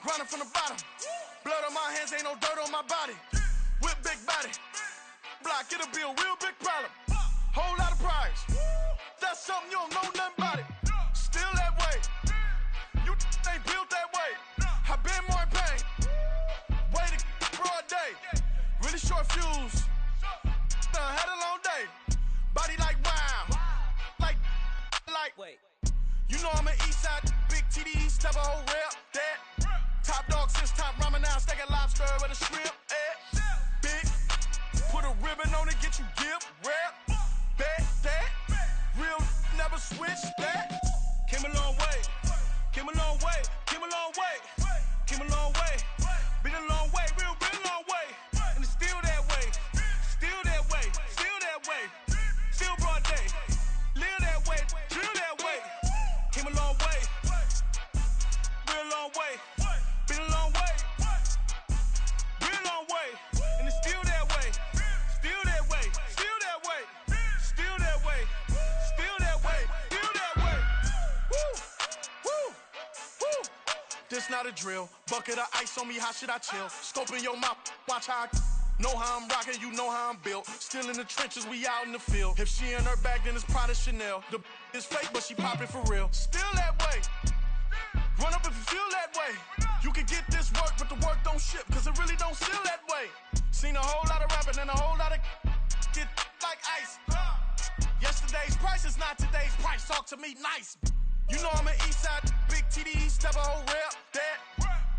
Grinding from the bottom, blood on my hands, ain't no dirt on my body. Whip big body, block, it'll be a real big problem. Whole lot of prize, that's something you don't know nothing about it. Still that way, you ain't built that way. I been more in pain, way to broad day. Really short fuse, had a long day. Body like wow, like, wait. You know I'm an Eastside, big TDE, step a whole rep, that. Top dog, since top ramen now, steak a lobster with a shrimp, big, put a ribbon on it, get you give, rep, bet, that. Real, never switch, that. Came a long way, came a long way, came a long way, came a long way, been a long way, real long way, and it's still that way, still that way, still that way, still broad day, live that way, chill that way. Came a long way, real long way, been a long way, real long way, and it's still that way, still that way, still that way, still that way, still that way, still that way. Woo, woo, woo. This not a drill, bucket of ice on me, how should I chill? Scoping your mouth, watch how I know how I'm rocking, you know how I'm built. Still in the trenches, we out in the field. If she in her bag, then it's Prada Chanel. The is fake, but she poppin' for real. Still that way. Run up if you feel that way. You can get this work, but the work don't ship, cause it really don't feel that way. Seen a whole lot of rapping and a whole lot of get like ice. Yesterday's price is not today's price. Talk to me nice. You know I'm an Eastside, big TDE, step a whole rep, that.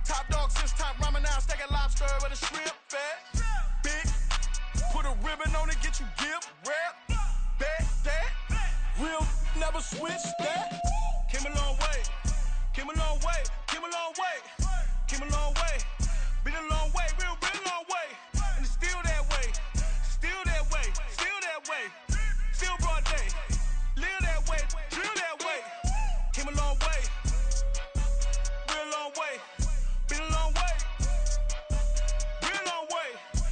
Top dog, since top ramen now, steak a lobster with a shrimp, fat. Big, put a ribbon on it, get you give, rep, bet, that. Real, never switch, that. Came a long way, came a long way, came a long way, came a long way, been a long way, real long way, and it's still that way, still that way, still that way, still broad day, live that way, chill that way. Came a long way, real long way, been a long way, real long way,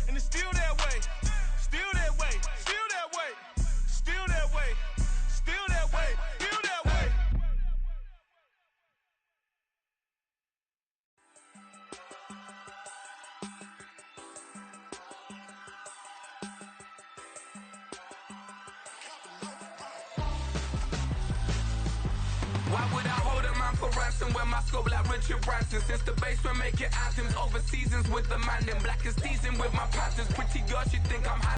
and it's still that way, still that way, still that way, still that way, still that way, still that way. Why would I hold a man for ransom when my scope like Richard Branson? Since the basement making anthems over seasons with the man, then black is teasing with my patterns. Pretty girl, she think I'm high.